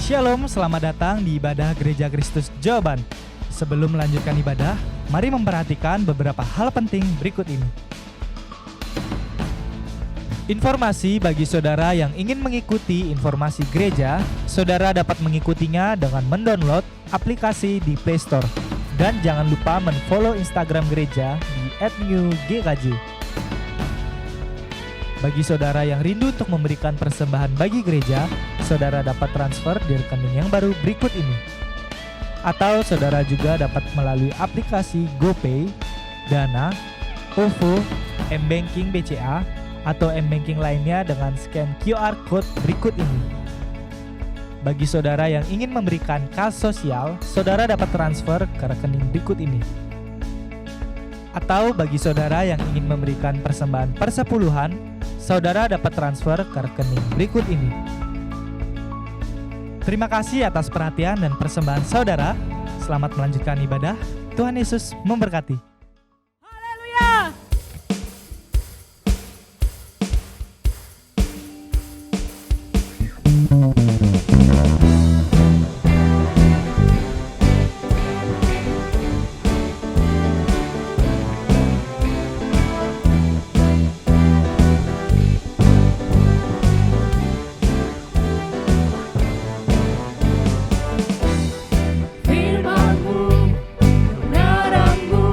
Shalom, selamat datang di ibadah Gereja Kristus Jawaban. Sebelum melanjutkan ibadah, mari memperhatikan beberapa hal penting berikut ini. Informasi bagi saudara yang ingin mengikuti informasi gereja, saudara dapat mengikutinya dengan mendownload aplikasi di Play Store. Dan jangan lupa men-follow Instagram gereja di @newgkj. Bagi saudara yang rindu untuk memberikan persembahan bagi gereja, saudara dapat transfer di rekening yang baru berikut ini. Atau saudara juga dapat melalui aplikasi GoPay, Dana, OVO, M-Banking BCA, atau M-Banking lainnya dengan scan QR Code berikut ini. Bagi saudara yang ingin memberikan kas sosial, saudara dapat transfer ke rekening berikut ini. Atau bagi saudara yang ingin memberikan persembahan persepuluhan, saudara dapat transfer ke rekening berikut ini. Terima kasih atas perhatian dan persembahan saudara. Selamat melanjutkan ibadah. Tuhan Yesus memberkati. Haleluya. Firman-Mu, kebenaran-Mu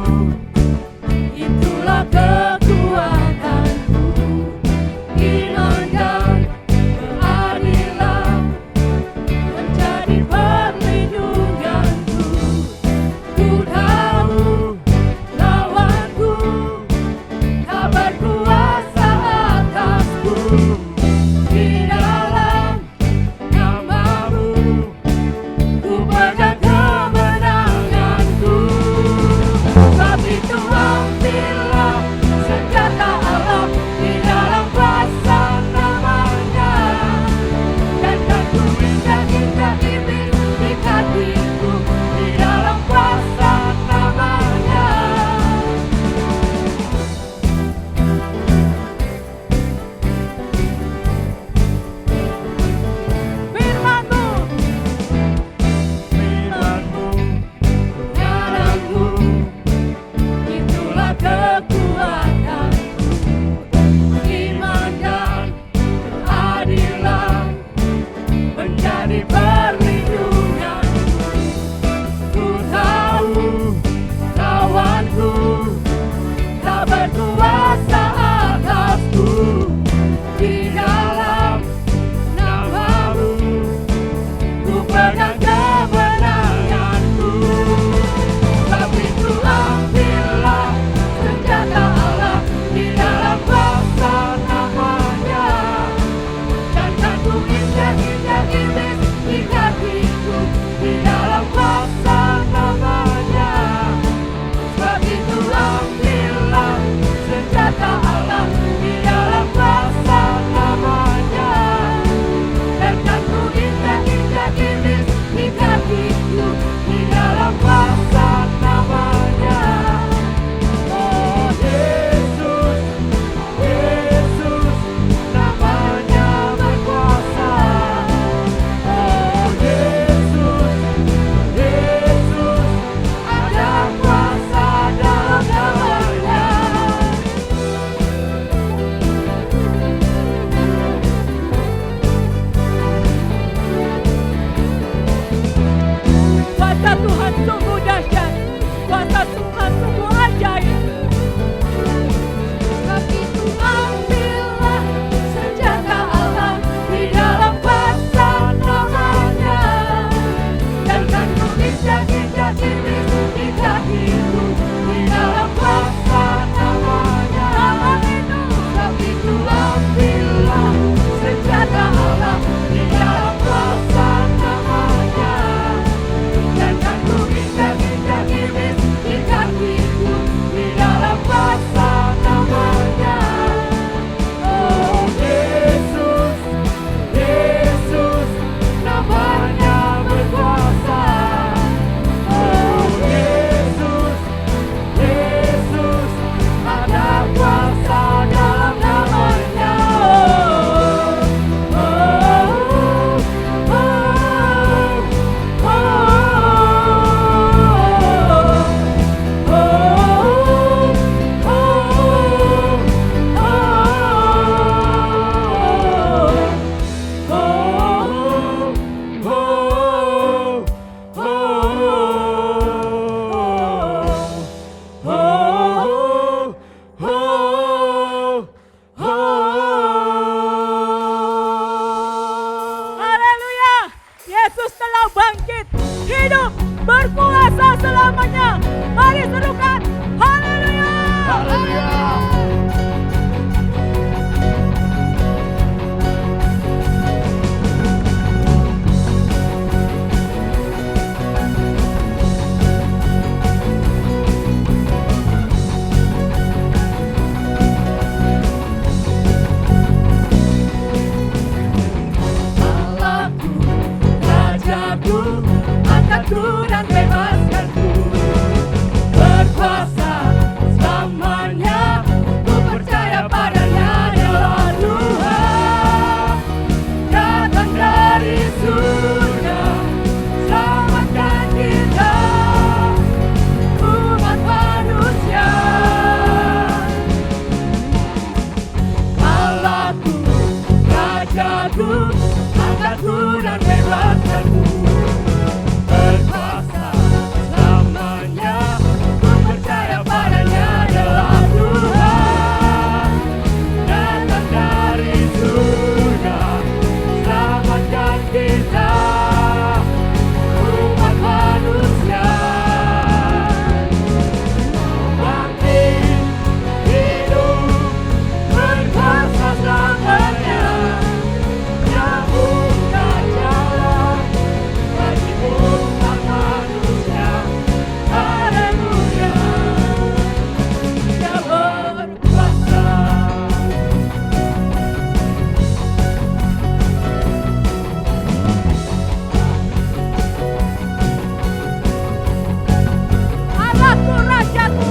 Allahku, Rajaku.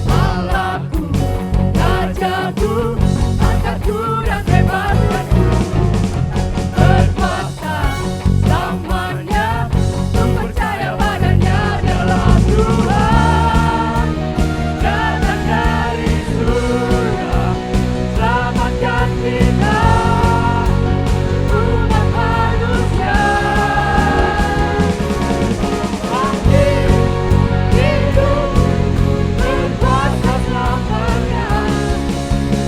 Allahku, Rajaku, angkatku dan hebatkanku, berkuasa selamanya, ku percaya padanya. Dialah Tuhan, datang dari surga, selamatkan kita, umat manusia. Bangkit, hidup, berkuasa selamanya,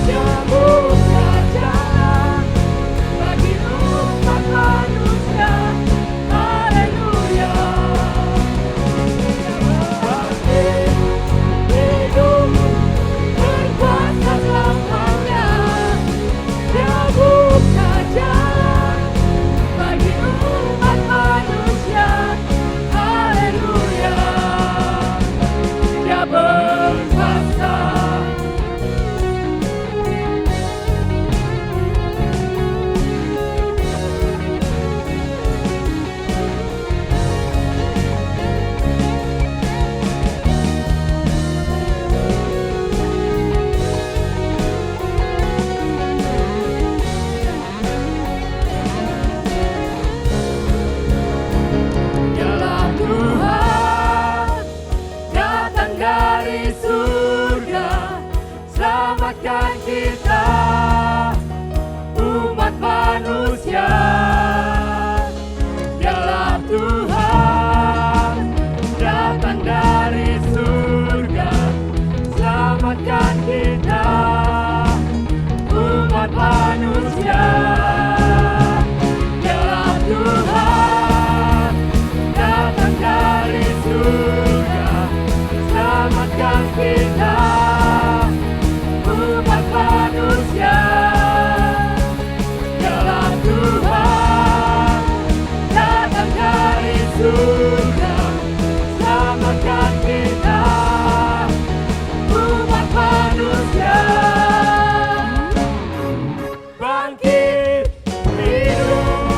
Dia buka jalan bagi umat manusia. Haleluya. Bangkit, hidup, berkuasa selamanya, Dia buka jalan bagi umat manusia. Haleluya. Dia berkuasa. Dialah Tuhan, datang dari surga, selamatkan kita, umat manusia. Dialah Tuhan, datang dari surga, selamatkan kita, umat manusia. Dialah Tuhan, datang dari surga, selamatkan kita, umat manusia. Dialah Tuhan, datang dari surga, selamatkan kita, umat manusia. Bangkit, hidup,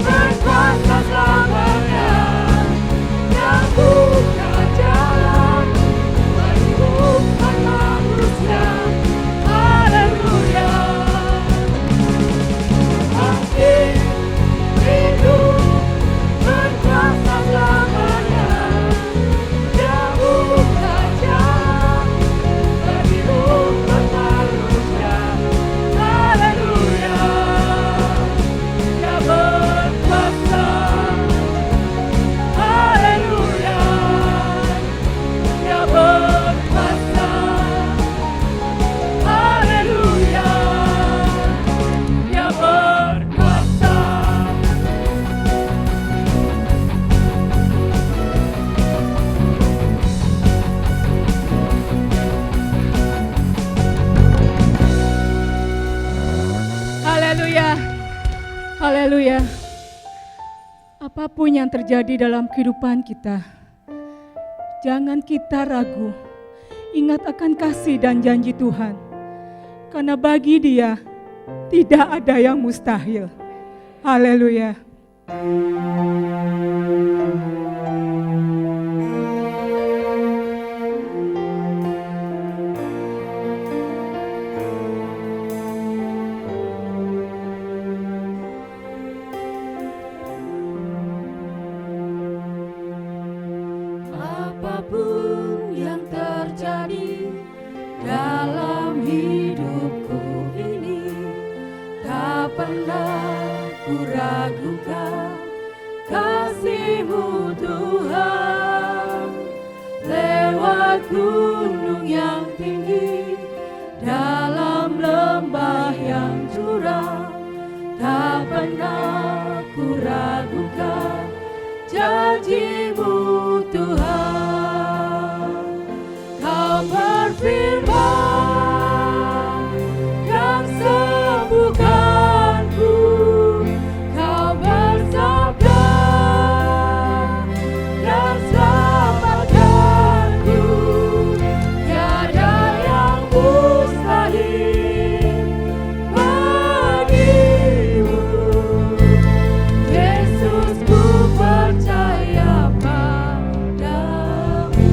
berkuasa selamanya, yang buka jalan bagi umat manusia. Haleluya. Bangkit, hidup, berkuasa selamanya, yang buka jalan bagi umat manusia. Haleluya. Dia berkuasa. Haleluya. Dia berkuasa. Haleluya. Dia berkuasa. Haleluya. Haleluya. Apapun yang terjadi dalam kehidupan kita, jangan kita ragu. Ingat akan kasih dan janji Tuhan. Karena bagi Dia tidak ada yang mustahil. Haleluya. Apapun yang terjadi dalam hidupku ini, tak pernah ku ragukan kasih-Mu Tuhan. Lewat gunung yang tinggi, dalam lembah yang curam, tak pernah ku ragukan janji-Mu Tuhan. Kau berfirman dan sembuhkanku, Kau bersabda dan selamatkanku. Tiada yang mustahil bagimu, Yesus, ku percaya padamu.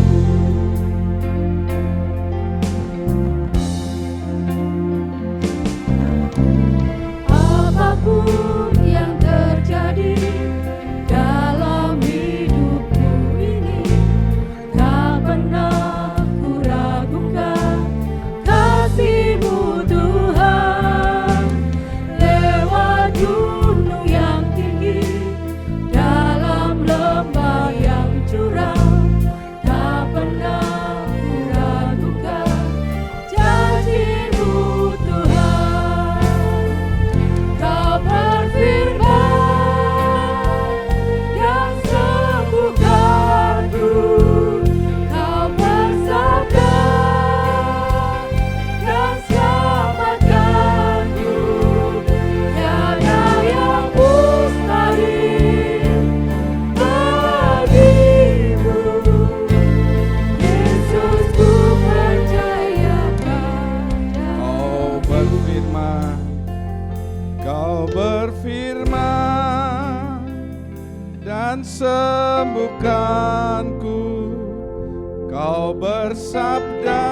Kau bersabda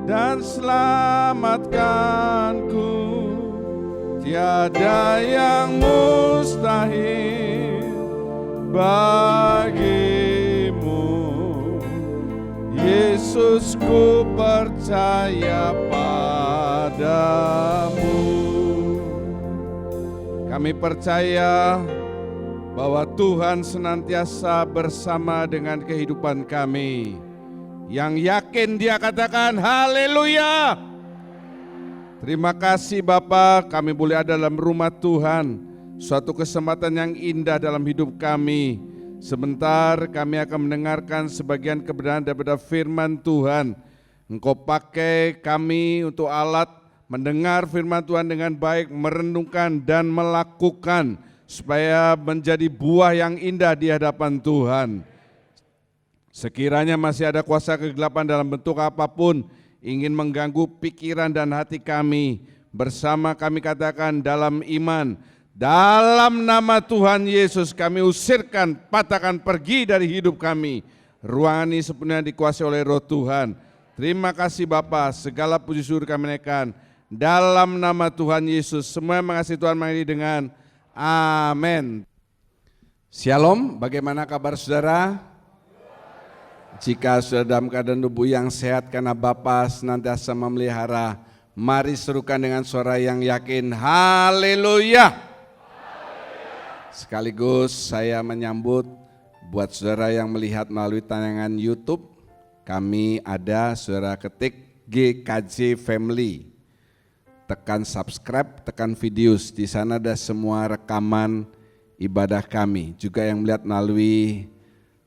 dan selamatkanku, tiada yang mustahil bagimu. Yesus, ku percaya padamu. Kami percaya bahwa Tuhan senantiasa bersama dengan kehidupan kami. Yang yakin dia katakan haleluya. Terima kasih Bapa, kami boleh ada dalam rumah Tuhan. Suatu kesempatan yang indah dalam hidup kami. Sebentar kami akan mendengarkan sebagian kebenaran daripada firman Tuhan. Engkau pakai kami untuk alat mendengar firman Tuhan dengan baik, merenungkan dan melakukan supaya menjadi buah yang indah di hadapan Tuhan. Sekiranya masih ada kuasa kegelapan dalam bentuk apapun ingin mengganggu pikiran dan hati kami, bersama kami katakan dalam iman, dalam nama Tuhan Yesus kami usirkan, patahkan, pergi dari hidup kami. Ruangan ini sepenuhnya dikuasai oleh Roh Tuhan. Terima kasih Bapa, segala puji syukur kami naikkan dalam nama Tuhan Yesus. Semua yang mengasihi Tuhan mengakhiri dengan amin. Shalom, bagaimana kabar saudara? Jika saudara dalam keadaan tubuh yang sehat karena Bapa senantiasa memelihara, mari serukan dengan suara yang yakin, haleluya. Sekaligus saya menyambut buat saudara yang melihat melalui tayangan YouTube, kami ada, saudara ketik GKJ Family. Tekan subscribe, tekan videos, di sana ada semua rekaman ibadah kami. Juga yang melihat melalui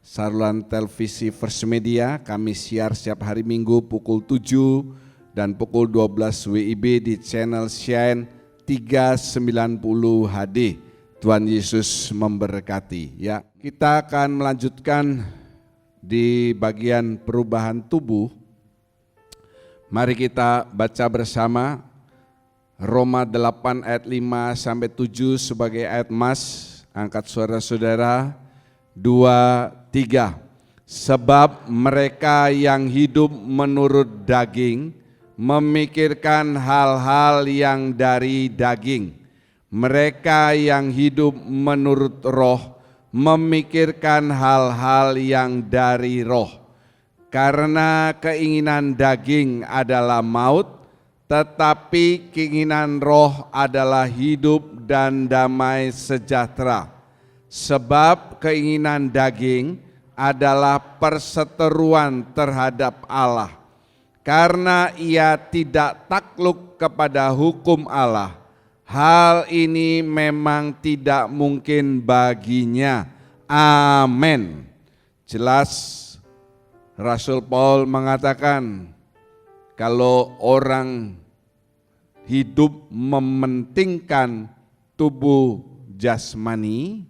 saluran televisi First Media, kami siar setiap hari Minggu pukul 7 dan pukul 12 WIB di channel Shine 390 HD. Tuhan Yesus memberkati ya. Kita akan melanjutkan di bagian perubahan tubuh. Mari kita baca bersama Roma 8 ayat 5 sampai 7 sebagai ayat mas. Angkat suara saudara. 2, 3. Sebab mereka yang hidup menurut daging memikirkan hal-hal yang dari daging. Mereka yang hidup menurut roh memikirkan hal-hal yang dari roh. Karena keinginan daging adalah maut, tetapi keinginan roh adalah hidup dan damai sejahtera. Sebab keinginan daging adalah perseteruan terhadap Allah. Karena ia tidak takluk kepada hukum Allah. Hal ini memang tidak mungkin baginya. Amin. Jelas Rasul Paul mengatakan kalau orang hidup mementingkan tubuh jasmani,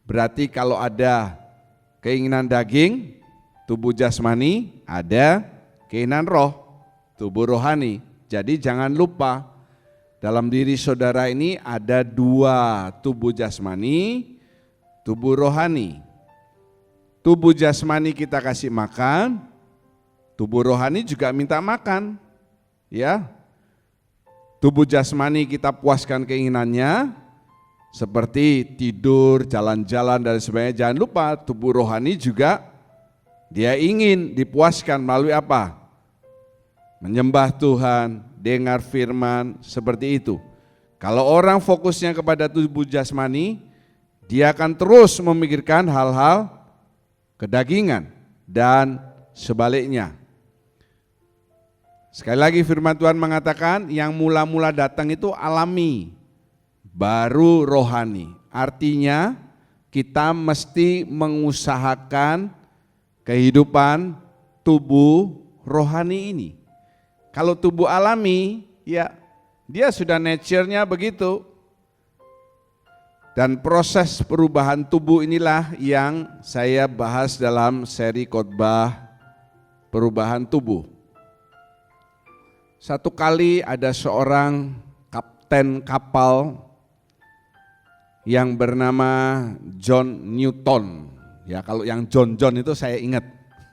berarti kalau ada keinginan daging, tubuh jasmani, ada keinginan roh, tubuh rohani. Jadi jangan lupa, dalam diri saudara ini ada dua, tubuh jasmani, tubuh rohani. Tubuh jasmani kita kasih makan, tubuh rohani juga minta makan. Ya. Tubuh jasmani kita puaskan keinginannya, seperti tidur, jalan-jalan dan sebagainya. Jangan lupa tubuh rohani juga dia ingin dipuaskan melalui apa? Menyembah Tuhan, dengar firman, seperti itu. Kalau orang fokusnya kepada tubuh jasmani, dia akan terus memikirkan hal-hal kedagingan dan sebaliknya. Sekali lagi firman Tuhan mengatakan yang mula-mula datang itu alami, baru rohani. Artinya kita mesti mengusahakan kehidupan tubuh rohani ini. Kalau tubuh alami, ya dia sudah nature-nya begitu. Dan proses perubahan tubuh inilah yang saya bahas dalam seri khotbah perubahan tubuh. Satu kali ada seorang kapten kapal yang bernama John Newton. Ya kalau yang John itu saya ingat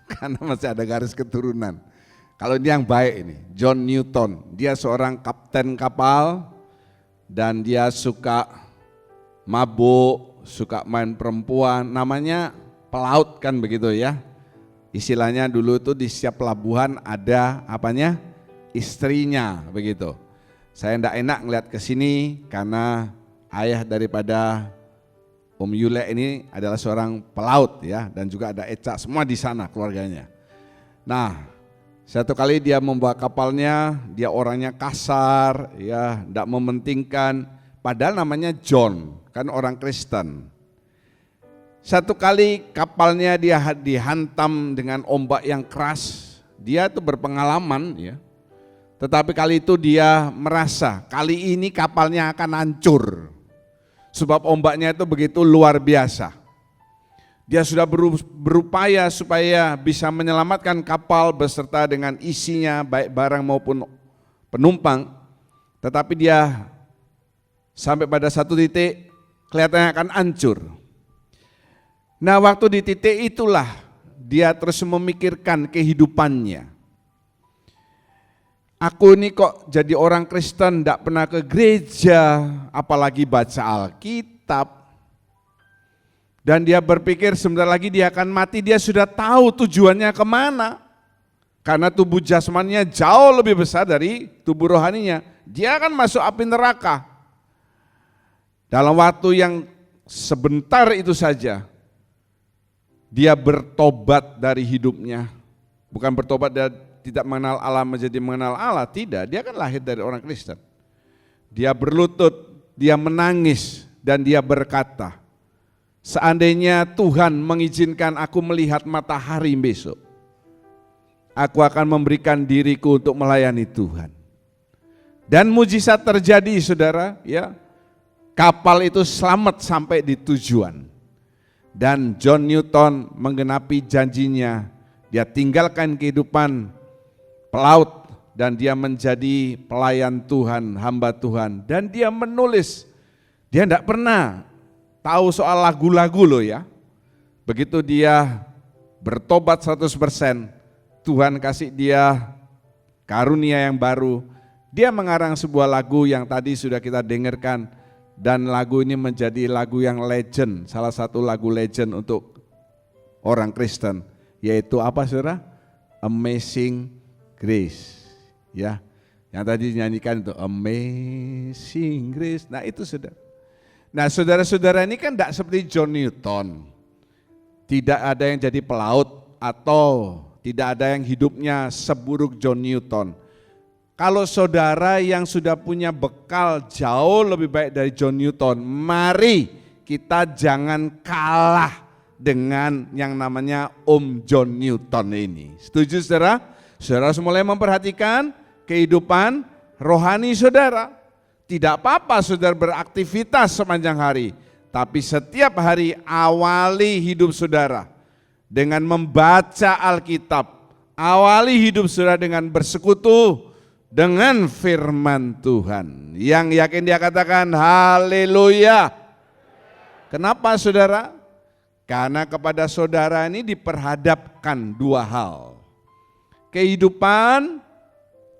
karena masih ada garis keturunan. Kalau ini yang baik ini, John Newton. Dia seorang kapten kapal dan dia suka mabuk, suka main perempuan. Namanya pelaut kan begitu ya. Istilahnya dulu itu di setiap pelabuhan ada apanya? Istrinya begitu. Saya enggak enak ngeliat ke sini karena ayah daripada Om Yule ini adalah seorang pelaut ya, dan juga ada Eca, semua di sana keluarganya. Nah, satu kali dia membawa kapalnya, dia orangnya kasar ya, enggak mementingkan, padahal namanya John, kan orang Kristen. Satu kali kapalnya dia dihantam dengan ombak yang keras, dia tuh berpengalaman ya. Tetapi kali itu dia merasa kali ini kapalnya akan hancur. Sebab ombaknya itu begitu luar biasa. Dia sudah berupaya supaya bisa menyelamatkan kapal beserta dengan isinya baik barang maupun penumpang. Tetapi dia sampai pada satu titik kelihatannya akan hancur. Nah, waktu di titik itulah dia terus memikirkan kehidupannya. Aku ini kok jadi orang Kristen tidak pernah ke gereja, apalagi baca Alkitab. Dan dia berpikir sebentar lagi dia akan mati, dia sudah tahu tujuannya kemana. Karena tubuh jasmaninya jauh lebih besar dari tubuh rohaninya. Dia akan masuk api neraka. Dalam waktu yang sebentar itu saja, dia bertobat dari hidupnya. Bukan bertobat dari tidak mengenal Allah menjadi mengenal Allah, tidak, dia kan lahir dari orang Kristen. Dia berlutut, dia menangis dan dia berkata, seandainya Tuhan mengizinkan aku melihat matahari besok, aku akan memberikan diriku untuk melayani Tuhan. Dan mujizat terjadi saudara, ya, kapal itu selamat sampai di tujuan. Dan John Newton menggenapi janjinya, dia tinggalkan kehidupan pelaut dan dia menjadi pelayan Tuhan, hamba Tuhan, dan dia menulis. Dia tidak pernah tahu soal lagu-lagu loh ya. Begitu dia bertobat 100%, Tuhan kasih dia karunia yang baru. Dia mengarang sebuah lagu yang tadi sudah kita dengarkan, dan lagu ini menjadi lagu yang legend, salah satu lagu legend untuk orang Kristen, yaitu apa saudara? Amazing Grace, ya, yang tadi dinyanyikan itu Amazing Grace. Nah itu saudara. Nah saudara-saudara ini kan tidak seperti John Newton, tidak ada yang jadi pelaut atau tidak ada yang hidupnya seburuk John Newton. Kalau saudara yang sudah punya bekal jauh lebih baik dari John Newton, mari kita jangan kalah dengan yang namanya Om John Newton ini. Setuju saudara? Saudara harus mulai memperhatikan kehidupan rohani saudara. Tidak apa-apa saudara beraktivitas sepanjang hari, tapi setiap hari awali hidup saudara dengan membaca Alkitab. Awali hidup saudara dengan bersekutu dengan firman Tuhan. Yang yakin dia katakan haleluya. Kenapa saudara? Karena kepada saudara ini diperhadapkan dua hal. Kehidupan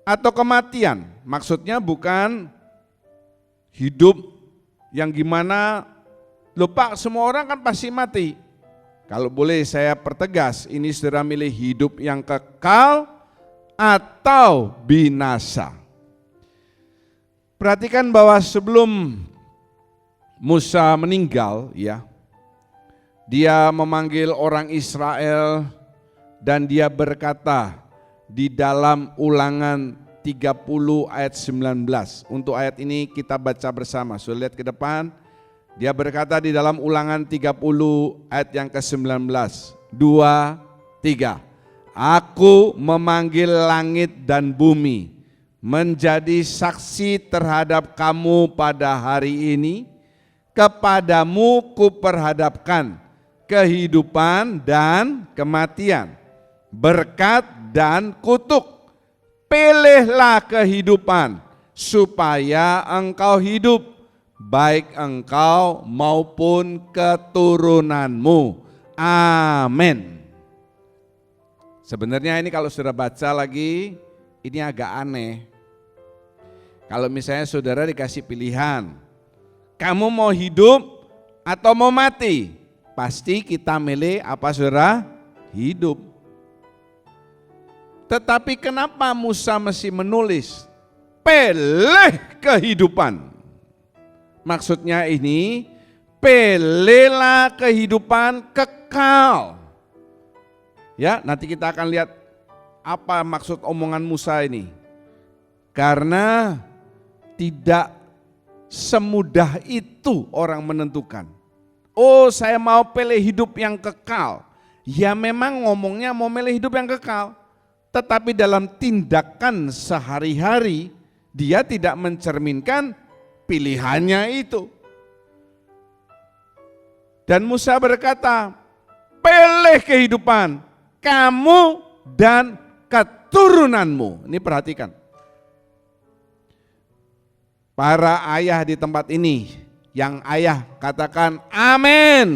atau kematian. Maksudnya bukan hidup yang gimana, lupa semua orang kan pasti mati. Kalau boleh saya pertegas, ini saudara milih hidup yang kekal atau binasa. Perhatikan bahwa sebelum Musa meninggal ya, dia memanggil orang Israel dan dia berkata, di dalam Ulangan 30 ayat 19. Untuk ayat ini kita baca bersama. Sudah lihat ke depan. Dia berkata di dalam Ulangan 30 ayat yang ke-19. 2, 3. Aku memanggil langit dan bumi menjadi saksi terhadap kamu pada hari ini. Kepadamu kuperhadapkan kehidupan dan kematian, berkat dan kutuk. Pilihlah kehidupan supaya engkau hidup, baik engkau maupun keturunanmu. Amin. Sebenarnya ini kalau saudara baca lagi, ini agak aneh. Kalau misalnya saudara dikasih pilihan, kamu mau hidup atau mau mati? Pasti kita milih apa saudara? Hidup. Tetapi kenapa Musa mesti menulis pilih kehidupan? Maksudnya ini, pilihlah kehidupan kekal. Ya, nanti kita akan lihat apa maksud omongan Musa ini. Karena tidak semudah itu orang menentukan. Oh, saya mau pilih hidup yang kekal. Ya memang ngomongnya mau pilih hidup yang kekal. Tetapi dalam tindakan sehari-hari, dia tidak mencerminkan pilihannya itu. Dan Musa berkata, pilih kehidupan kamu dan keturunanmu. Ini perhatikan. Para ayah di tempat ini, yang ayah katakan amin.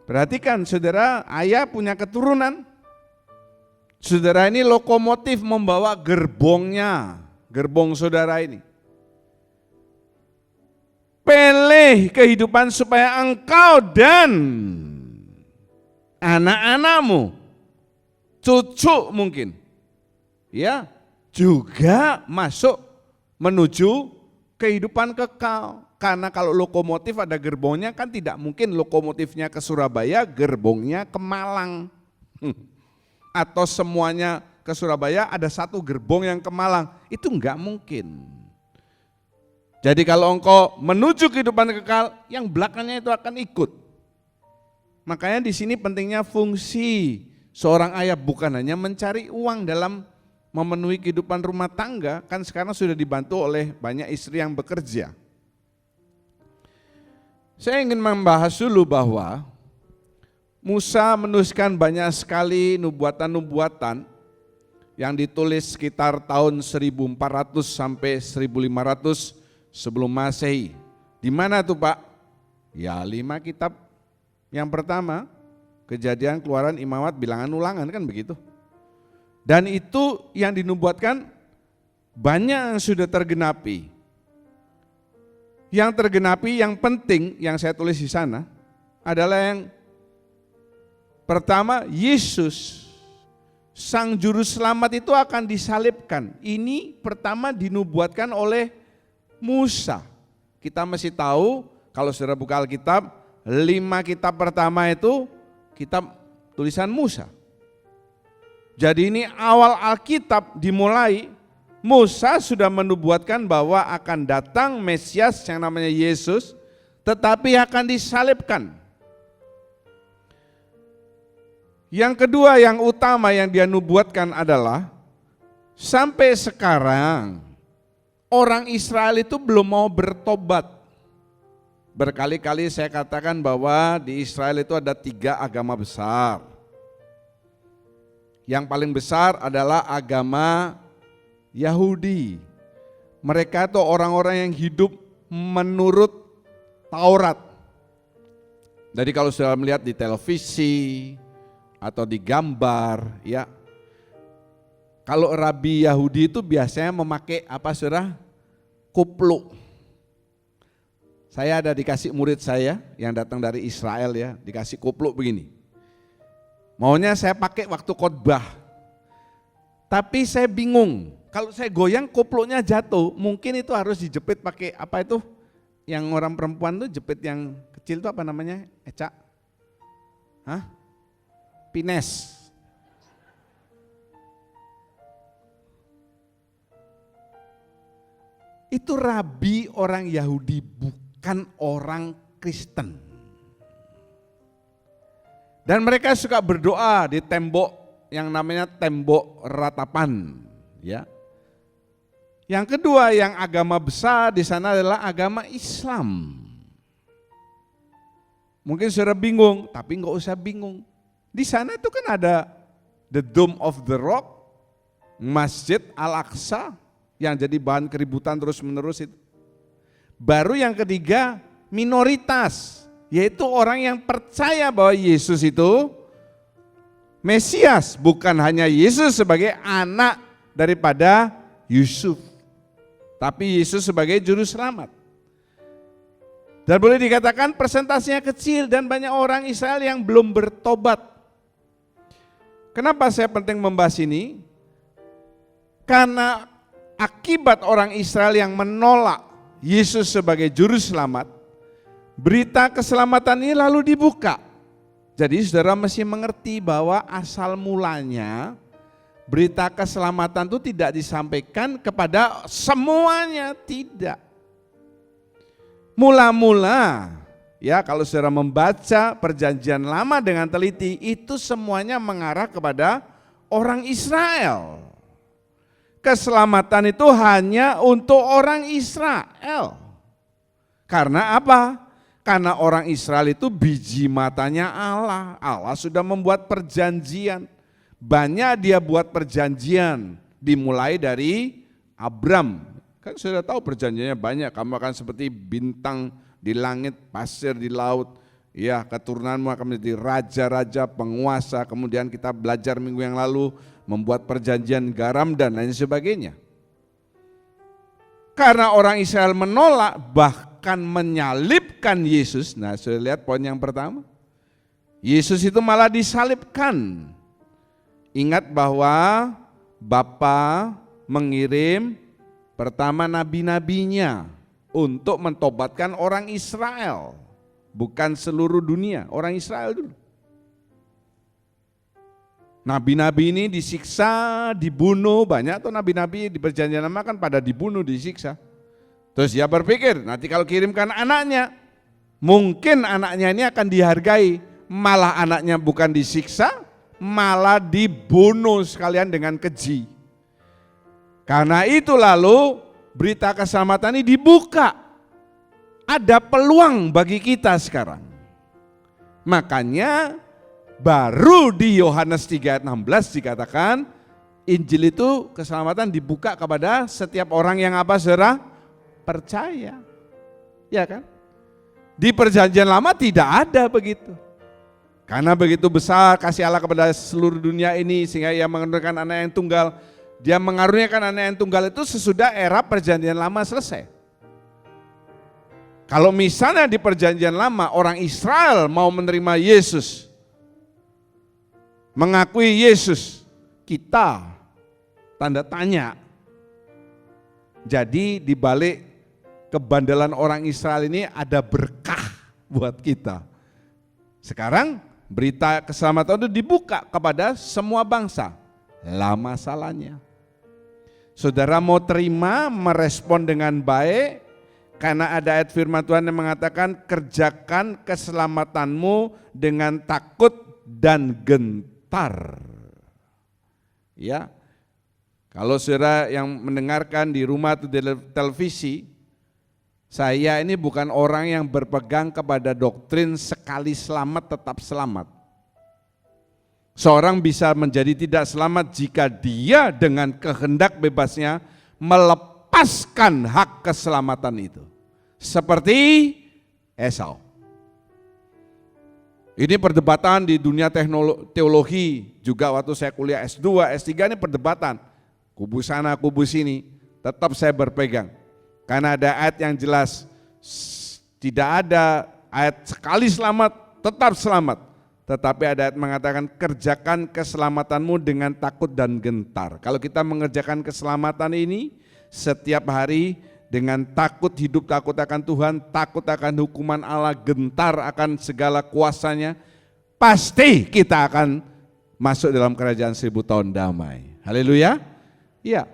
Perhatikan saudara, ayah punya keturunan. Saudara ini lokomotif membawa gerbongnya, gerbong saudara ini. Pilih kehidupan supaya engkau dan anak-anakmu, cucu mungkin, ya, juga masuk menuju kehidupan kekal. Karena kalau lokomotif ada gerbongnya kan tidak mungkin lokomotifnya ke Surabaya, gerbongnya ke Malang. Atau semuanya ke Surabaya ada satu gerbong yang ke Malang, itu enggak mungkin. Jadi kalau engkau menuju kehidupan kekal, yang belakangnya itu akan ikut. Makanya di sini pentingnya fungsi seorang ayah, bukan hanya mencari uang dalam memenuhi kehidupan rumah tangga, kan sekarang sudah dibantu oleh banyak istri yang bekerja. Saya ingin membahas dulu bahwa Musa menuliskan banyak sekali nubuatan-nubuatan yang ditulis sekitar tahun 1400 sampai 1500 sebelum Masehi. Di mana tuh Pak? Ya 5 kitab. Yang pertama, Kejadian, Keluaran, Imamat, Bilangan, Ulangan, kan begitu. Dan itu yang dinubuatkan banyak yang sudah tergenapi. Yang tergenapi yang penting yang saya tulis di sana adalah yang pertama, Yesus Sang Juru Selamat itu akan disalibkan. Ini pertama dinubuatkan oleh Musa. Kita mesti tahu kalau saudara buka Alkitab, 5 kitab pertama itu kitab tulisan Musa. Jadi ini awal Alkitab dimulai, Musa sudah menubuatkan bahwa akan datang Mesias yang namanya Yesus, tetapi akan disalibkan. Yang kedua yang utama yang dia nubuatkan adalah sampai sekarang orang Israel itu belum mau bertobat. Berkali-kali saya katakan bahwa di Israel itu ada 3 agama besar. Yang paling besar adalah agama Yahudi. Mereka itu orang-orang yang hidup menurut Taurat. Jadi kalau sudah melihat di televisi atau di gambar, ya, kalau rabi Yahudi itu biasanya memakai apa saudara? Kupluk. Saya ada dikasih murid saya yang datang dari Israel ya, dikasih kupluk begini. Maunya saya pakai waktu khotbah. Tapi saya bingung, kalau saya goyang kupluknya jatuh, mungkin itu harus dijepit pakai apa itu? Yang orang perempuan tuh jepit yang kecil itu apa namanya? Eca? Hah? Pines. Itu rabi orang Yahudi, bukan orang Kristen. Dan mereka suka berdoa di tembok yang namanya tembok ratapan, ya. Yang kedua yang agama besar di sana adalah agama Islam. Mungkin saudara bingung, tapi enggak usah bingung. Di sana itu kan ada the Dome of the Rock, Masjid Al-Aqsa yang jadi bahan keributan terus menerus itu. Baru yang ketiga minoritas, yaitu orang yang percaya bahwa Yesus itu Mesias, bukan hanya Yesus sebagai anak daripada Yusuf, tapi Yesus sebagai juru selamat. Dan boleh dikatakan persentasenya kecil dan banyak orang Israel yang belum bertobat. Kenapa saya penting membahas ini? Karena akibat orang Israel yang menolak Yesus sebagai juru selamat, berita keselamatan ini lalu dibuka. Jadi saudara mesti mengerti bahwa asal mulanya berita keselamatan itu tidak disampaikan kepada semuanya, tidak. Mula-mula, ya kalau saudara membaca perjanjian lama dengan teliti, itu semuanya mengarah kepada orang Israel. Keselamatan itu hanya untuk orang Israel. Karena apa? Karena orang Israel itu biji matanya Allah. Allah sudah membuat perjanjian. Banyak dia buat perjanjian, dimulai dari Abram. Kan sudah tahu perjanjiannya banyak, kamu akan seperti bintang di langit, pasir di laut, ya keturunanmu akan menjadi raja-raja, penguasa. Kemudian kita belajar minggu yang lalu membuat perjanjian garam dan lain sebagainya. Karena orang Israel menolak bahkan menyalibkan Yesus. Nah, saya lihat poin yang pertama. Yesus itu malah disalibkan. Ingat bahwa Bapa mengirim pertama nabi-nabinya untuk mentobatkan orang Israel, bukan seluruh dunia, orang Israel dulu. Nabi-nabi ini disiksa, dibunuh, banyak tuh nabi-nabi di perjanjian lama kan pada dibunuh, disiksa. Terus dia berpikir, nanti kalau kirimkan anaknya, mungkin anaknya ini akan dihargai, malah anaknya bukan disiksa, malah dibunuh sekalian dengan keji. Karena itu lalu berita keselamatan ini dibuka. Ada peluang bagi kita sekarang. Makanya baru di Yohanes 3 ayat 16 dikatakan Injil itu keselamatan dibuka kepada setiap orang yang apa saudara? Percaya. Ya kan? Di perjanjian lama tidak ada begitu. Karena begitu besar kasih Allah kepada seluruh dunia ini sehingga ia mengaruniakan anak yang tunggal. Dia mengaruniakan anak yang tunggal itu sesudah era perjanjian lama selesai. Kalau misalnya di perjanjian lama orang Israel mau menerima Yesus, mengakui Yesus, kita tanda tanya. Jadi di balik kebandelan orang Israel ini ada berkah buat kita. Sekarang berita keselamatan itu dibuka kepada semua bangsa. Lama salahnya. Saudara mau terima, merespon dengan baik, karena ada ayat firman Tuhan yang mengatakan kerjakan keselamatanmu dengan takut dan gentar. Ya, kalau saudara yang mendengarkan di rumah atau di televisi, saya ini bukan orang yang berpegang kepada doktrin sekali selamat tetap selamat. Seorang bisa menjadi tidak selamat jika dia dengan kehendak bebasnya melepaskan hak keselamatan itu. Seperti Esau. Ini perdebatan di dunia teologi, juga waktu saya kuliah S2, S3 ini perdebatan. Kubu sana, kubu sini, tetap saya berpegang. Karena ada ayat yang jelas, tidak ada ayat sekali selamat, tetap selamat. Tetapi ada ayat mengatakan kerjakan keselamatanmu dengan takut dan gentar. Kalau kita mengerjakan keselamatan ini setiap hari dengan takut, hidup takut akan Tuhan, takut akan hukuman Allah, gentar akan segala kuasanya, pasti kita akan masuk dalam kerajaan 1000 tahun damai. Haleluya. Iya.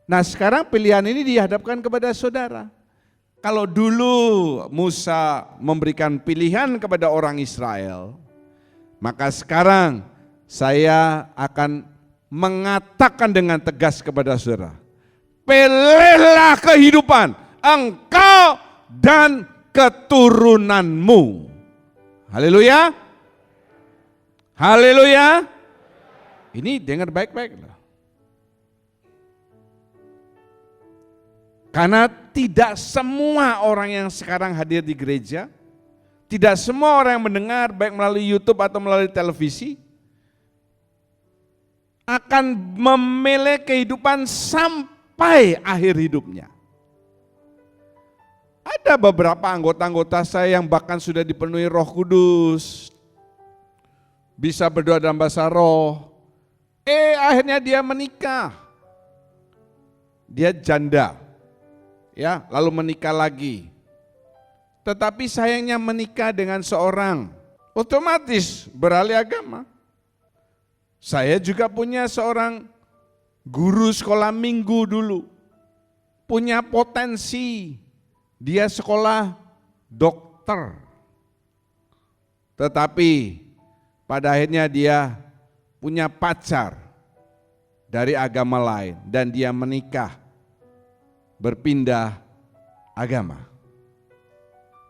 Nah sekarang pilihan ini dihadapkan kepada saudara. Kalau dulu Musa memberikan pilihan kepada orang Israel, maka sekarang saya akan mengatakan dengan tegas kepada saudara, pilihlah kehidupan engkau dan keturunanmu. Haleluya. Haleluya. Ini dengar baik-baik. Karena tidak semua orang yang sekarang hadir di gereja, Tidak semua orang yang mendengar baik melalui YouTube atau melalui televisi akan memilih kehidupan sampai akhir hidupnya. Ada beberapa anggota-anggota saya yang bahkan sudah dipenuhi Roh Kudus, bisa berdoa dalam bahasa roh, akhirnya dia menikah. Dia janda, ya, lalu menikah lagi. Tetapi sayangnya menikah dengan seorang, otomatis beralih agama. Saya juga punya seorang guru sekolah minggu dulu, punya potensi, dia sekolah dokter. Tetapi pada akhirnya dia punya pacar dari agama lain dan dia menikah, berpindah agama.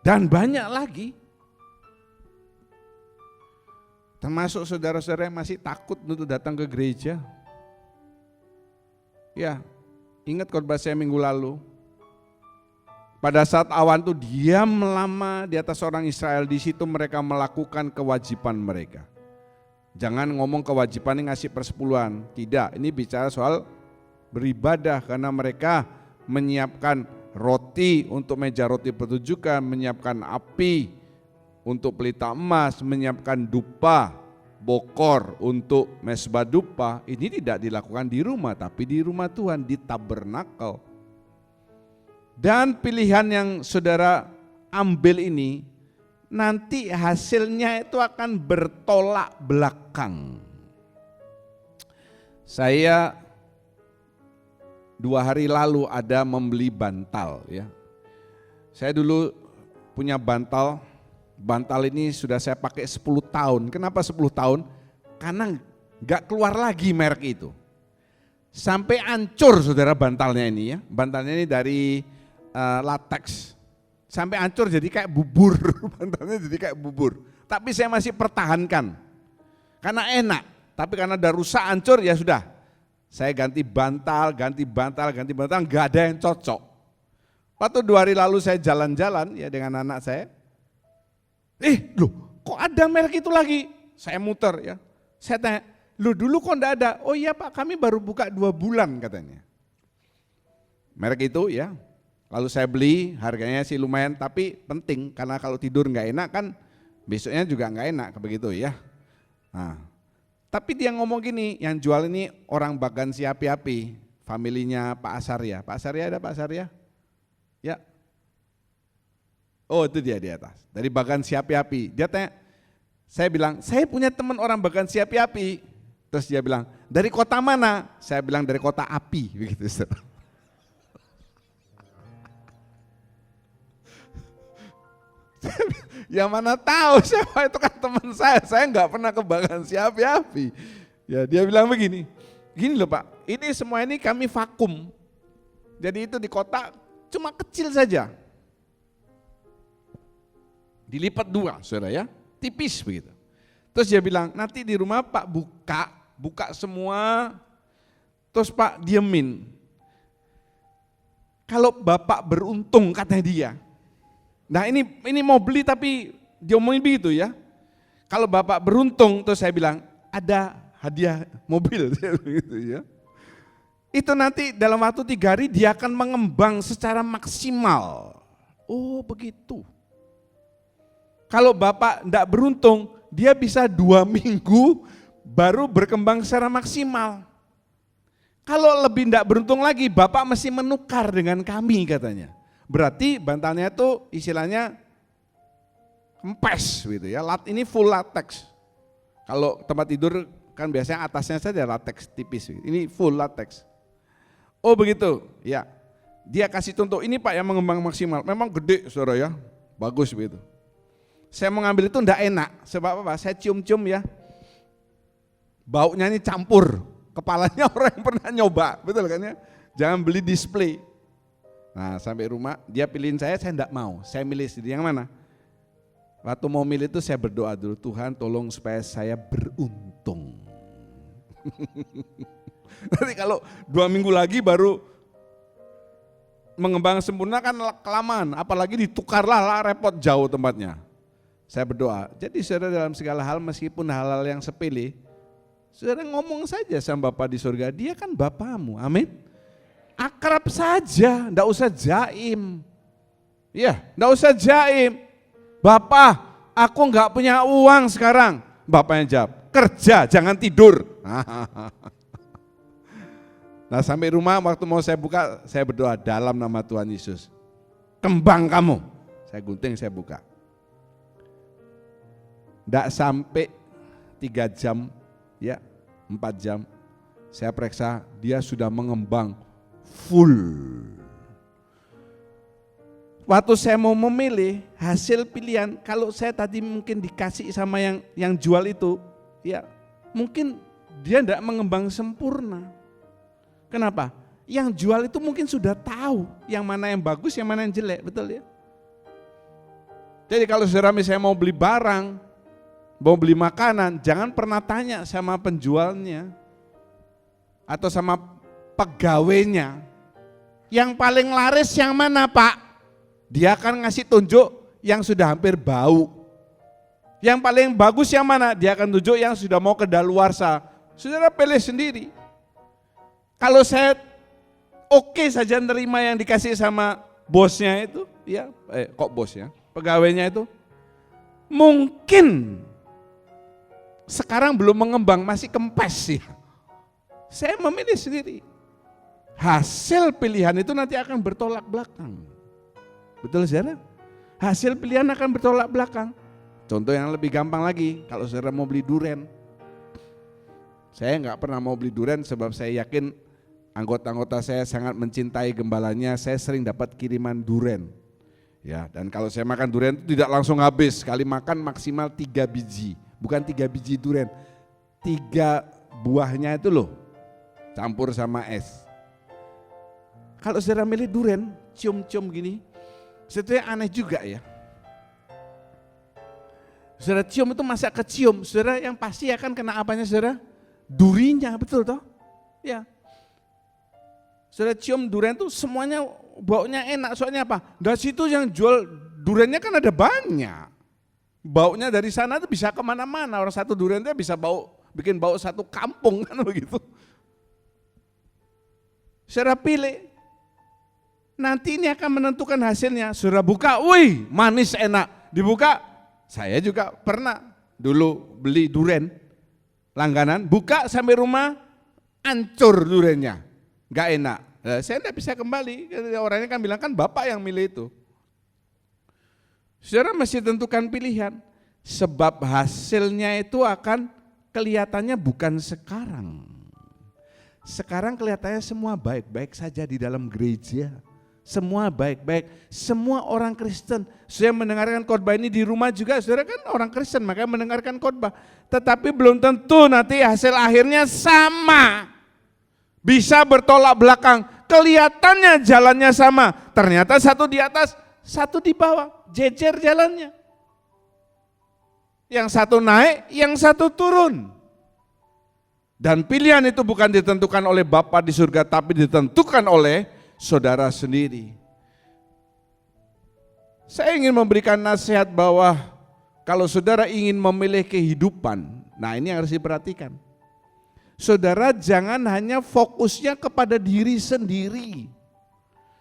Dan banyak lagi, termasuk saudara-saudara yang masih takut untuk datang ke gereja. Ya, ingat khotbah saya minggu lalu. Pada saat awan itu diam lama di atas orang Israel, di situ mereka melakukan kewajiban mereka. Jangan ngomong kewajiban yang ngasih persepuluhan, tidak. Ini bicara soal beribadah karena mereka menyiapkan roti untuk meja roti pertunjukan, menyiapkan api untuk pelita emas, menyiapkan dupa, bokor untuk mesbah dupa. Ini tidak dilakukan di rumah, tapi di rumah Tuhan, di tabernakel. Dan pilihan yang saudara ambil ini, nanti hasilnya itu akan bertolak belakang. Saya 2 hari lalu ada membeli bantal, ya. Saya dulu punya bantal ini sudah saya pakai 10 tahun. Kenapa 10 tahun? Karena nggak keluar lagi merek itu. Sampai hancur saudara bantalnya ini, ya. Bantalnya ini dari latex. Sampai hancur jadi kayak bubur, bantalnya jadi kayak bubur. Tapi saya masih pertahankan. Karena enak, tapi karena udah rusak hancur ya sudah. Saya ganti bantal, nggak ada yang cocok. Waktu 2 hari lalu saya jalan-jalan ya dengan anak saya. Loh kok ada merek itu lagi? Saya muter ya. Saya tanya, loh dulu kok enggak ada? Oh iya Pak, kami baru buka 2 bulan katanya. Merek itu ya. Lalu saya beli, harganya sih lumayan tapi penting karena kalau tidur nggak enak kan besoknya juga nggak enak begitu ya. Nah, tapi dia ngomong gini, yang jual ini orang Bagansi Api-Api, familinya Pak Asarya. Pak Asarya ada Pak Asarya? Ya. Oh itu dia di atas, dari Bagansi Api-Api. Dia tanya, saya bilang, saya punya teman orang Bagansi Api-Api. Terus dia bilang, dari kota mana? Saya bilang dari kota api, begitu. Ya mana tahu siapa itu kan teman saya nggak pernah ke Bagansi Api-Api. Ya dia bilang begini, gini loh Pak, ini semua ini kami vakum. Jadi itu di kota cuma kecil saja. Dilipat 2 saudara ya, tipis begitu. Terus dia bilang, nanti di rumah Pak buka semua, terus Pak diemin. Kalau Bapak beruntung katanya dia. Nah ini mau beli tapi dia omongin begitu ya. Kalau Bapak beruntung, terus saya bilang ada hadiah mobil gitu ya. Itu nanti dalam waktu 3 hari dia akan mengembang secara maksimal. Oh begitu. Kalau Bapak enggak beruntung, dia bisa 2 minggu baru berkembang secara maksimal. Kalau lebih enggak beruntung lagi, Bapak mesti menukar dengan kami katanya. Berarti bantalnya itu istilahnya kempes gitu ya. Ini full latex. Kalau tempat tidur kan biasanya atasnya saja latex tipis. Ini full latex. Oh begitu, ya. Dia kasih contoh, ini Pak yang mengembang maksimal. Memang gede saudara ya, bagus begitu. Saya mau ngambil itu enggak enak, sebab apa? Saya cium-cium ya. Baunya ini campur, kepalanya orang yang pernah nyoba, betul kan ya? Jangan beli display. Nah sampai rumah dia pilihin saya enggak mau, saya milih sendiri. Yang mana? Waktu mau milih itu saya berdoa dulu, Tuhan tolong supaya saya beruntung. Nanti kalau 2 minggu lagi baru mengembang sempurna kan kelamaan, apalagi ditukarlah lah repot jauh tempatnya. Saya berdoa. Jadi saudara dalam segala hal meskipun hal-hal yang sepele, saudara ngomong saja sama Bapa di surga, dia kan Bapamu, amin. Akrab saja, enggak usah jaim. Ya, enggak usah jaim. Bapak, aku enggak punya uang sekarang. Bapaknya jawab, kerja jangan tidur. Nah sampai rumah waktu mau saya buka, saya berdoa dalam nama Tuhan Yesus. Kembang kamu. Saya gunting, saya buka. Enggak sampai 3 jam, ya 4 jam, saya periksa dia sudah mengembang full. Waktu saya mau memilih hasil pilihan, kalau saya tadi mungkin dikasih sama yang jual itu, ya mungkin dia tidak mengembang sempurna. Kenapa? Yang jual itu mungkin sudah tahu yang mana yang bagus, yang mana yang jelek, betul ya? Jadi kalau saudara misalnya mau beli barang, mau beli makanan, jangan pernah tanya sama penjualnya atau sama pegawainya. Yang paling laris yang mana Pak? Dia akan ngasih tunjuk yang sudah hampir bau. Yang paling bagus yang mana? Dia akan tunjuk yang sudah mau kedaluarsa. Saudara pilih sendiri. Kalau saya oke saja nerima yang dikasih sama bosnya itu, ya, kok bosnya, pegawainya itu, mungkin sekarang belum mengembang, masih kempes ya. Saya memilih sendiri. Hasil pilihan itu nanti akan bertolak belakang. Betul saudara? Hasil pilihan akan bertolak belakang. Contoh yang lebih gampang lagi, kalau saudara mau beli durian. Saya nggak pernah mau beli durian sebab saya yakin anggota-anggota saya sangat mencintai gembalanya, saya sering dapat kiriman durian. Ya, dan kalau saya makan durian itu tidak langsung habis, sekali makan maksimal 3 biji. Bukan 3 biji durian, 3 buahnya itu loh, campur sama es. Kalau saudara milih durian, cium-cium gini, sebetulnya aneh juga ya. Saudara cium itu masa kecium, saudara yang pasti akan kena apanya saudara? Durinya, betul toh? Ya. Saudara cium durian itu semuanya baunya enak, soalnya apa? Dari situ yang jual duriannya kan ada banyak. Baunya dari sana itu bisa kemana-mana, orang satu durian itu bisa bikin bau satu kampung kan begitu. Saudara pilih, nanti ini akan menentukan hasilnya. Saudara buka, wih manis enak, dibuka. Saya juga pernah dulu beli durian langganan, buka sampai rumah, hancur duriannya, gak enak. Nah, saya tidak bisa kembali, orangnya kan bilang kan Bapak yang milih itu. Saudara mesti tentukan pilihan, sebab hasilnya itu akan kelihatannya bukan sekarang. Sekarang kelihatannya semua baik-baik saja di dalam gereja. Semua baik-baik, semua orang Kristen. Saya mendengarkan khotbah ini di rumah juga, saudara kan orang Kristen makanya mendengarkan khotbah. Tetapi belum tentu nanti hasil akhirnya sama. Bisa bertolak belakang, kelihatannya jalannya sama. Ternyata satu di atas, satu di bawah, jejer jalannya. Yang satu naik, yang satu turun. Dan pilihan itu bukan ditentukan oleh Bapa di surga, tapi ditentukan oleh saudara sendiri. Saya ingin memberikan nasihat bahwa kalau saudara ingin memilih kehidupan, nah ini yang harus diperhatikan. Saudara jangan hanya fokusnya kepada diri sendiri.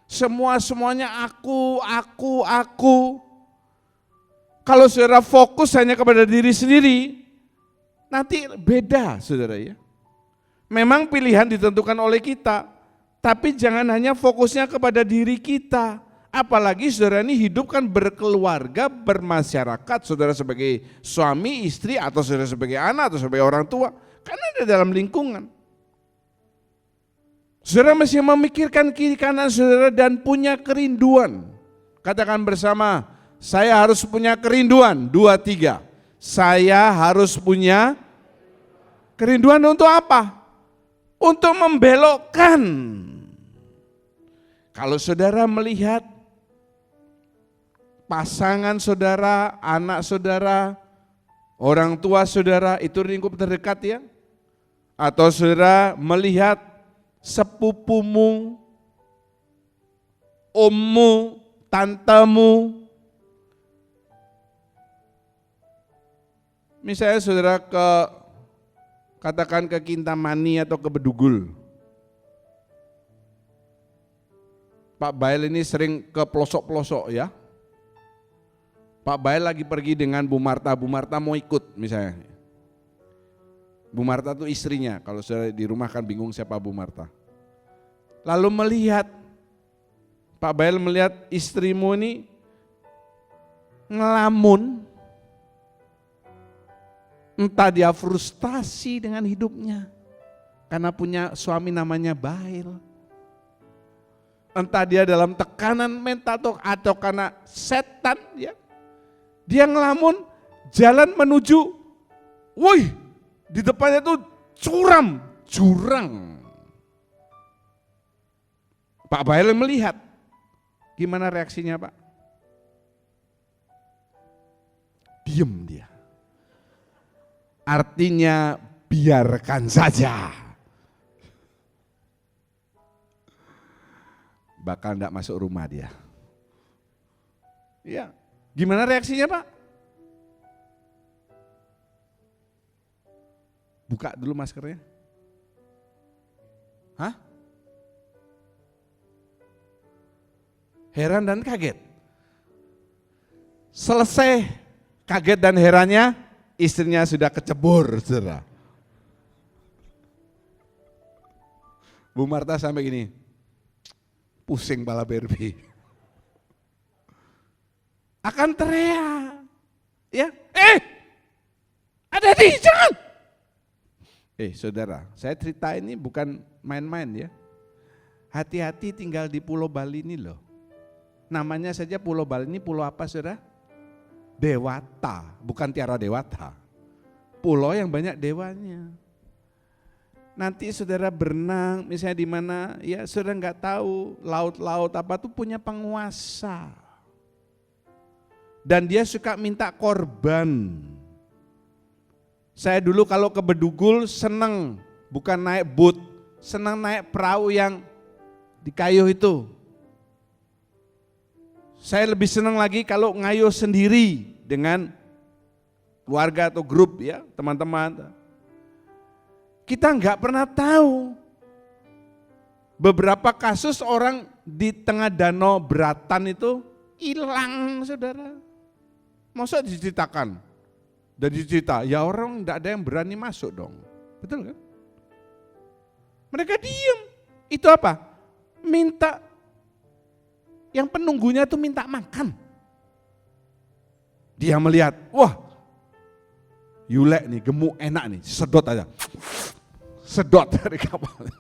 Semuanya aku. Kalau saudara fokus hanya kepada diri sendiri, nanti beda saudara ya. Memang pilihan ditentukan oleh kita, tapi jangan hanya fokusnya kepada diri kita. Apalagi saudara ini hidup kan berkeluarga, bermasyarakat, saudara sebagai suami, istri, atau saudara sebagai anak, atau sebagai orang tua. Kan ada dalam lingkungan. Saudara mesti memikirkan kiri kanan saudara dan punya kerinduan. Katakan bersama, saya harus punya kerinduan, 2, 3. Saya harus punya kerinduan untuk apa? Untuk membelokkan. Kalau saudara melihat pasangan saudara, anak saudara, orang tua saudara, itu lingkup terdekat ya. Atau saudara melihat sepupumu, ommu, tantemu, misalnya saudara katakan ke Kintamani atau ke Bedugul. Pak Bail ini sering ke pelosok-pelosok ya. Pak Bail lagi pergi dengan Bu Marta mau ikut misalnya. Bu Marta itu istrinya, kalau saudara di rumah kan bingung siapa Bu Marta. Lalu melihat, Pak Bail melihat istrimu ini ngelamun, entah dia frustasi dengan hidupnya karena punya suami namanya Bail, entah dia dalam tekanan mental atau karena setan ya, dia ngelamun jalan menuju, woi di depannya tuh jurang. Pak Bail melihat, gimana reaksinya Pak? Diem dia. Artinya biarkan saja. Bakal enggak masuk rumah dia. Ya, gimana reaksinya Pak? Buka dulu maskernya. Hah? Heran dan kaget. Selesai kaget dan herannya, istrinya sudah kecebur, saudara. Bu Marta sampai gini, pusing pala Barbie. Akan teriak, ya, ada di jangan. Saudara, saya cerita ini bukan main-main ya. Hati-hati tinggal di Pulau Bali ini loh. Namanya saja Pulau Bali ini pulau apa saudara? Dewata, bukan Tiara Dewata. Pulau yang banyak dewanya. Nanti saudara berenang misalnya di mana, ya saudara nggak tahu laut-laut apa tuh punya penguasa. Dan dia suka minta korban. Saya dulu kalau ke Bedugul seneng, bukan naik boat, seneng naik perahu yang di kayu itu. Saya lebih senang lagi kalau ngayuh sendiri dengan keluarga atau grup ya teman-teman. Kita nggak pernah tahu. Beberapa kasus orang di tengah danau Beratan itu hilang saudara. Masa diceritakan? Dan dicerita, ya orang nggak ada yang berani masuk dong. Betul kan? Mereka diem. Itu apa? Minta. Yang penunggunya itu minta makan. Dia melihat, wah Yulek nih gemuk enak nih, sedot aja. Sedot dari kapal.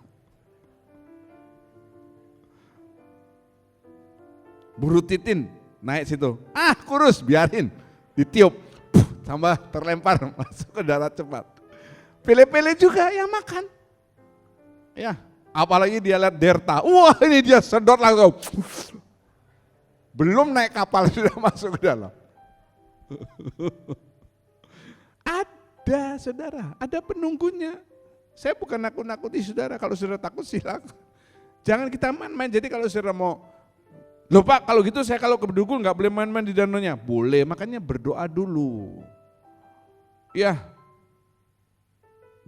Buru Titin naik situ, kurus biarin, ditiup, tambah terlempar masuk ke darat cepat. Pele-pele juga yang makan. Ya, apalagi dia lihat Derta, wah ini dia sedot langsung. Belum naik kapal sudah masuk ke dalam. Ada saudara, ada penunggunya. Saya bukan nakut-nakuti saudara, kalau saudara takut silakan. Jangan kita main-main, jadi kalau saudara mau, loh Pak kalau gitu saya kalau ke Bedugul nggak boleh main-main di danaunya. Boleh, makanya berdoa dulu. Ya,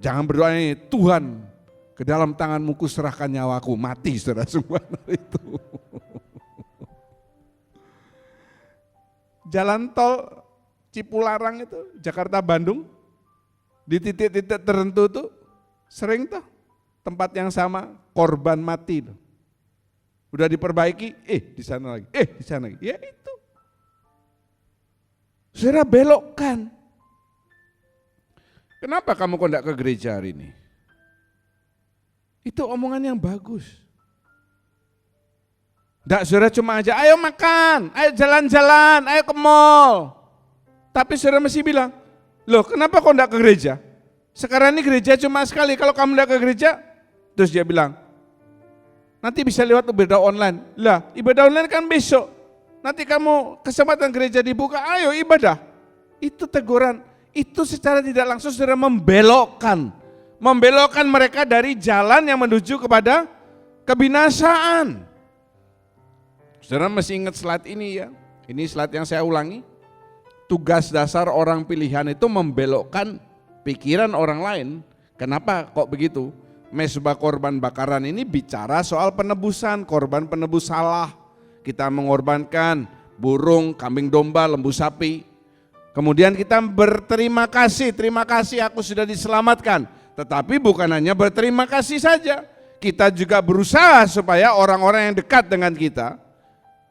jangan berdoa ini, Tuhan ke dalam tanganmu kuserahkan nyawaku, mati saudara semua itu. Jalan tol Cipularang itu, Jakarta-Bandung, di titik-titik tertentu tuh sering tuh tempat yang sama korban mati tuh. Udah diperbaiki, di sana lagi, di sana lagi. Ya itu. Saudara belokkan. Kenapa kamu kok enggak ke gereja hari ini? Itu omongan yang bagus. Enggak, saudara cuma aja, ayo makan, ayo jalan-jalan, ayo ke mall. Tapi saudara mesti bilang, loh kenapa kok enggak ke gereja? Sekarang ini gereja cuma sekali, kalau kamu enggak ke gereja, terus dia bilang, nanti bisa lewat ibadah online. Lah, ibadah online kan besok. Nanti kamu kesempatan gereja dibuka, ayo ibadah. Itu teguran, itu secara tidak langsung saudara membelokkan mereka dari jalan yang menuju kepada kebinasaan. Saudara mesti ingat slide ini ya. Ini slide yang saya ulangi. tugas dasar orang pilihan itu membelokkan pikiran orang lain. Kenapa kok begitu? Mezbah korban bakaran ini bicara soal penebusan, korban penebus salah. Kita mengorbankan burung, kambing domba, lembu sapi. Kemudian kita berterima kasih, terima kasih aku sudah diselamatkan. Tetapi bukan hanya berterima kasih saja, kita juga berusaha supaya orang-orang yang dekat dengan kita,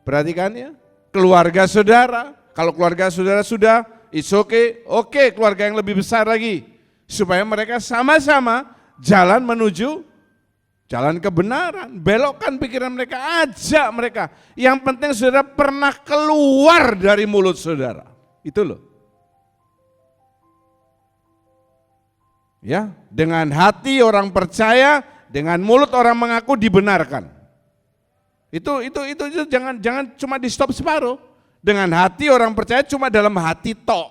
perhatikan ya, keluarga saudara, kalau keluarga saudara sudah, it's okay, keluarga yang lebih besar lagi, supaya mereka sama-sama jalan menuju jalan kebenaran, belokkan pikiran mereka, ajak mereka. Yang penting saudara pernah keluar dari mulut saudara, itu loh. Ya, dengan hati orang percaya, dengan mulut orang mengaku dibenarkan. Itu jangan cuma di stop separuh. Dengan hati orang percaya cuma dalam hati tok,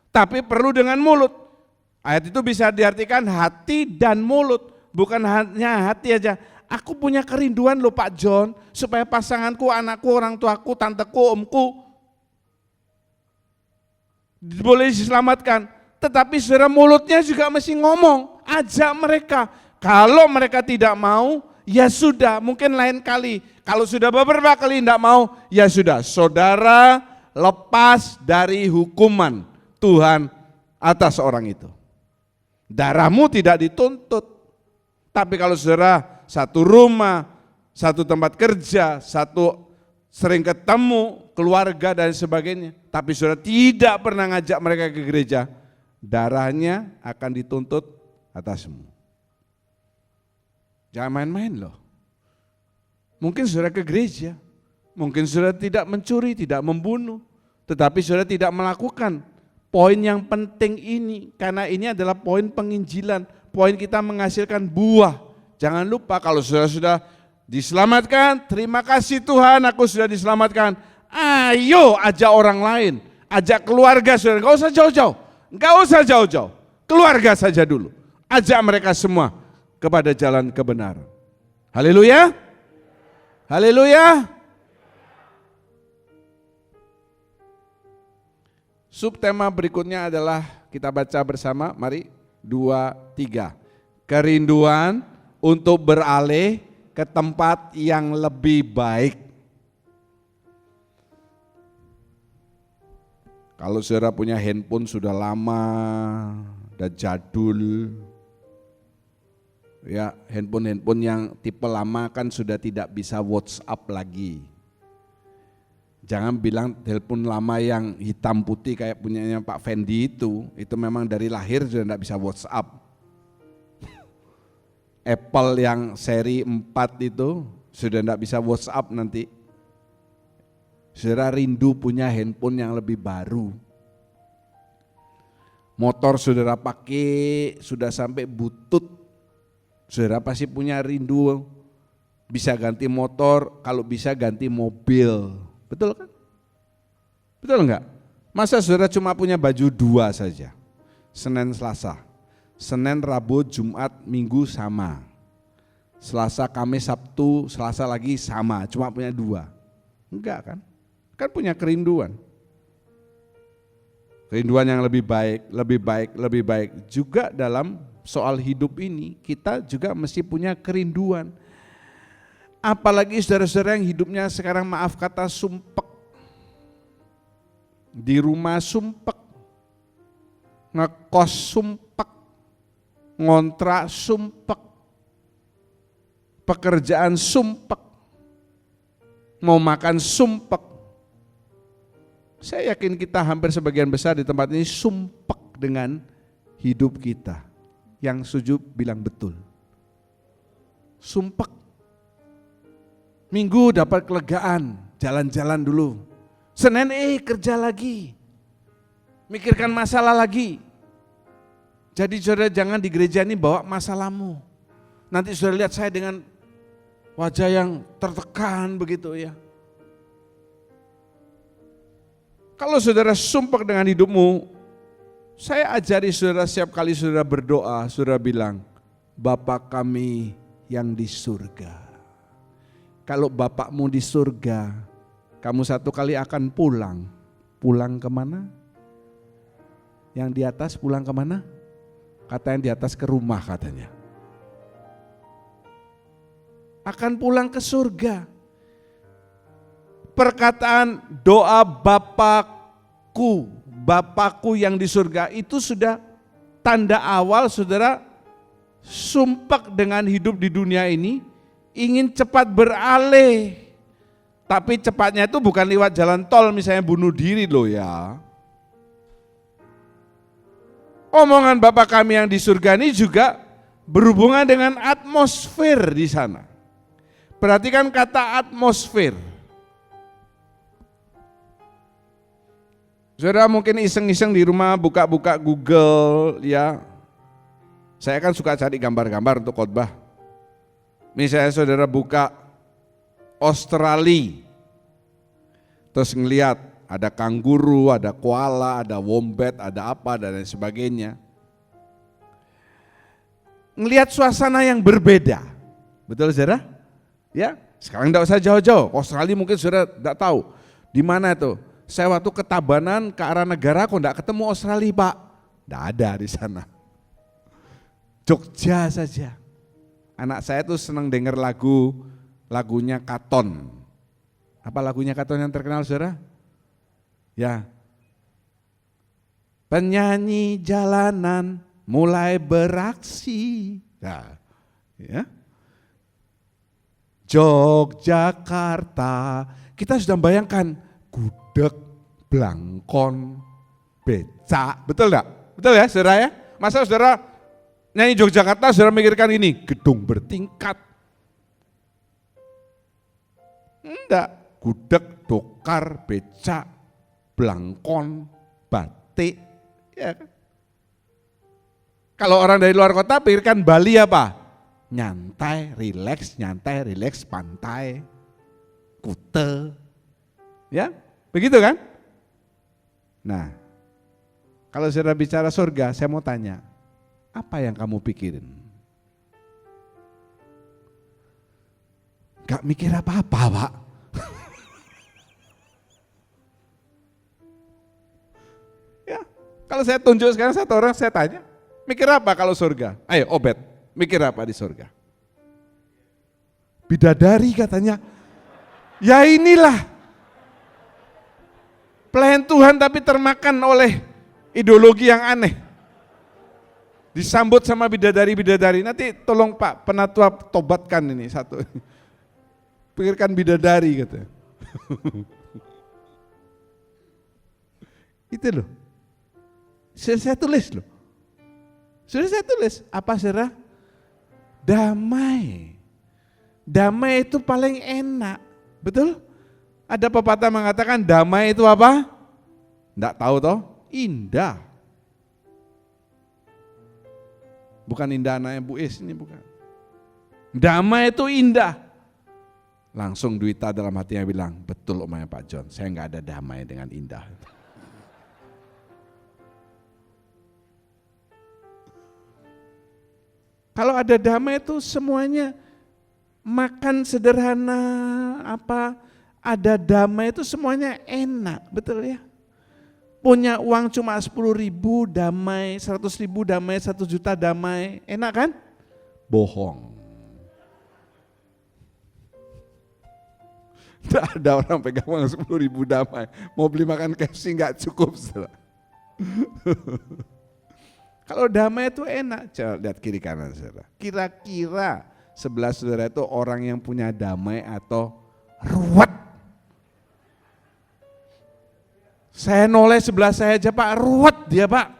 tapi perlu dengan mulut. Ayat itu bisa diartikan hati dan mulut, bukan hanya hati aja. Aku punya kerinduan loh Pak John, supaya pasanganku, anakku, orang tuaku, tanteku, omku boleh diselamatkan. Tetapi saudara mulutnya juga mesti ngomong, ajak mereka. Kalau mereka tidak mau, ya sudah, mungkin lain kali. Kalau sudah beberapa kali tidak mau, ya sudah, saudara lepas dari hukuman Tuhan atas orang itu. Darahmu tidak dituntut. Tapi kalau saudara satu rumah, satu tempat kerja, satu sering ketemu, keluarga dan sebagainya, tapi saudara tidak pernah ngajak mereka ke gereja, darahnya akan dituntut atasmu. Jangan main-main loh. Mungkin saudara ke gereja, mungkin saudara tidak mencuri, tidak membunuh, tetapi saudara tidak melakukan poin yang penting ini, karena ini adalah poin penginjilan, poin kita menghasilkan buah. Jangan lupa kalau saudara sudah diselamatkan, terima kasih Tuhan aku sudah diselamatkan. Ayo ajak orang lain, ajak keluarga saudara, gak usah jauh-jauh, gak usah jauh-jauh, keluarga saja dulu. Ajak mereka semua kepada jalan kebenaran. Haleluya. Haleluya. Subtema berikutnya adalah kita baca bersama, mari 2, 3. Kerinduan untuk beralih ke tempat yang lebih baik. Kalau saudara punya handphone sudah lama, udah jadul, ya handphone yang tipe lama kan sudah tidak bisa WhatsApp lagi. Jangan bilang telepon lama yang hitam putih kayak punyanya Pak Fendi itu memang dari lahir sudah tidak bisa WhatsApp. Apple yang seri 4 itu sudah tidak bisa WhatsApp nanti. Saudara rindu punya handphone yang lebih baru. Motor saudara pakai sudah sampai butut. Saudara pasti punya rindu bisa ganti motor, kalau bisa ganti mobil. Betul kan? Betul enggak? Masa saudara cuma punya baju 2 saja? Senin, Selasa. Senin, Rabu, Jumat, Minggu sama. Selasa, Kamis, Sabtu, Selasa lagi sama, cuma punya 2. Enggak kan? Kan punya kerinduan. Kerinduan yang lebih baik, lebih baik, lebih baik. Juga dalam soal hidup ini kita juga mesti punya kerinduan. Apalagi saudara-saudara yang hidupnya sekarang maaf kata sumpek. Di rumah sumpek, ngekos sumpek, ngontrak sumpek, pekerjaan sumpek, mau makan sumpek. Saya yakin kita hampir sebagian besar di tempat ini sumpek dengan hidup kita. Yang setuju bilang betul. Sumpek. Minggu dapat kelegaan, jalan-jalan dulu. Senin kerja lagi. Mikirkan masalah lagi. Jadi saudara jangan di gereja ini bawa masalahmu. Nanti saudara lihat saya dengan wajah yang tertekan begitu ya. Kalau saudara sumpek dengan hidupmu, saya ajari saudara setiap kali saudara berdoa, saudara bilang, Bapa kami yang di surga. Kalau Bapakmu di surga, kamu satu kali akan pulang. Pulang kemana? Yang di atas pulang kemana? Kata yang di atas ke rumah katanya. Akan pulang ke surga. Perkataan doa Bapakku yang di surga itu sudah tanda awal saudara sumpah dengan hidup di dunia ini ingin cepat beralih. Tapi cepatnya itu bukan lewat jalan tol misalnya bunuh diri loh ya. Omongan Bapa kami yang di surga ini juga berhubungan dengan atmosfer di sana. Perhatikan kata atmosfer. Saudara mungkin iseng-iseng di rumah buka-buka Google ya. Saya kan suka cari gambar-gambar untuk khotbah. Misalnya saudara buka Australia. Terus ngelihat ada kanguru, ada koala, ada wombat, ada apa dan lain sebagainya. Ngelihat suasana yang berbeda. Betul saudara? Ya, sekarang enggak usah jauh-jauh. Australia mungkin saudara enggak tahu. Di mana itu? Saya waktu ke Tabanan ke arah negara kok enggak ketemu Australia, Pak. Enggak ada di sana. Jogja saja. Anak saya tuh senang denger lagunya Katon. Apa lagunya Katon yang terkenal saudara? Ya. Penyanyi jalanan mulai beraksi. Nah, ya. Yogyakarta. Kita sudah bayangkan gudeg, blangkon, becak. Betul enggak? Betul ya saudara ya? Masa saudara nyanyi Yogyakarta saudara mikirkan ini gedung bertingkat? Enggak. Gudeg, dokar, becak, blangkon, batik, ya kan? Kalau orang dari luar kota pikirkan Bali apa? Nyantai, rileks, pantai, Kute, ya, begitu kan? Nah, kalau saudara bicara surga, saya mau tanya, apa yang kamu pikirin? Gak mikir apa-apa, Pak. Kalau saya tunjuk sekarang satu orang saya tanya, mikir apa kalau surga? Ayo Obed, mikir apa di surga? Bidadari katanya. Ya inilah. Pelayan Tuhan tapi termakan oleh ideologi yang aneh. Disambut sama bidadari-bidadari. Nanti tolong Pak Penatua tobatkan ini satu. Pikirkan bidadari katanya. Itu loh. Sudah saya tulis loh. Sudah saya tulis. Apa saudara? Damai. Damai itu paling enak. Betul? Ada pepatah mengatakan damai itu apa? Enggak tahu toh? Indah. Bukan indah anaknya Bu Is ini bukan. Damai itu indah. Langsung Duita dalam hatinya bilang, betul omongnya Pak John, saya enggak ada damai dengan indah. Kalau ada damai itu semuanya makan sederhana, ada damai itu semuanya enak, betul ya? Punya uang cuma 10.000 damai, 100.000 damai, 1 juta damai, enak kan? Bohong. Tidak ada orang pegang uang 10.000 damai, mau beli makan KFC nggak cukup. Kalau damai itu enak, coba lihat kiri kanan saudara. Kira-kira sebelah saudara itu orang yang punya damai atau ruwet? Saya noleh sebelah saya aja Pak, ruwet dia Pak.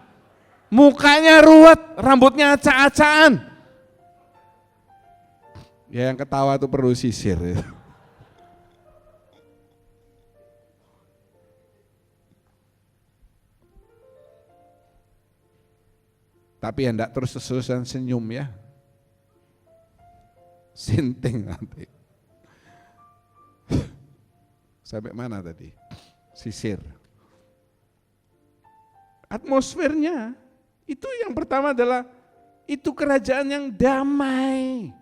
Mukanya ruwet, rambutnya acak-acakan. Ya yang ketawa itu perlu sisir. Tapi ya enggak terus-terusan senyum ya. Sinting nanti. Sampai mana tadi? Sisir. Atmosfernya itu yang pertama adalah itu kerajaan yang damai.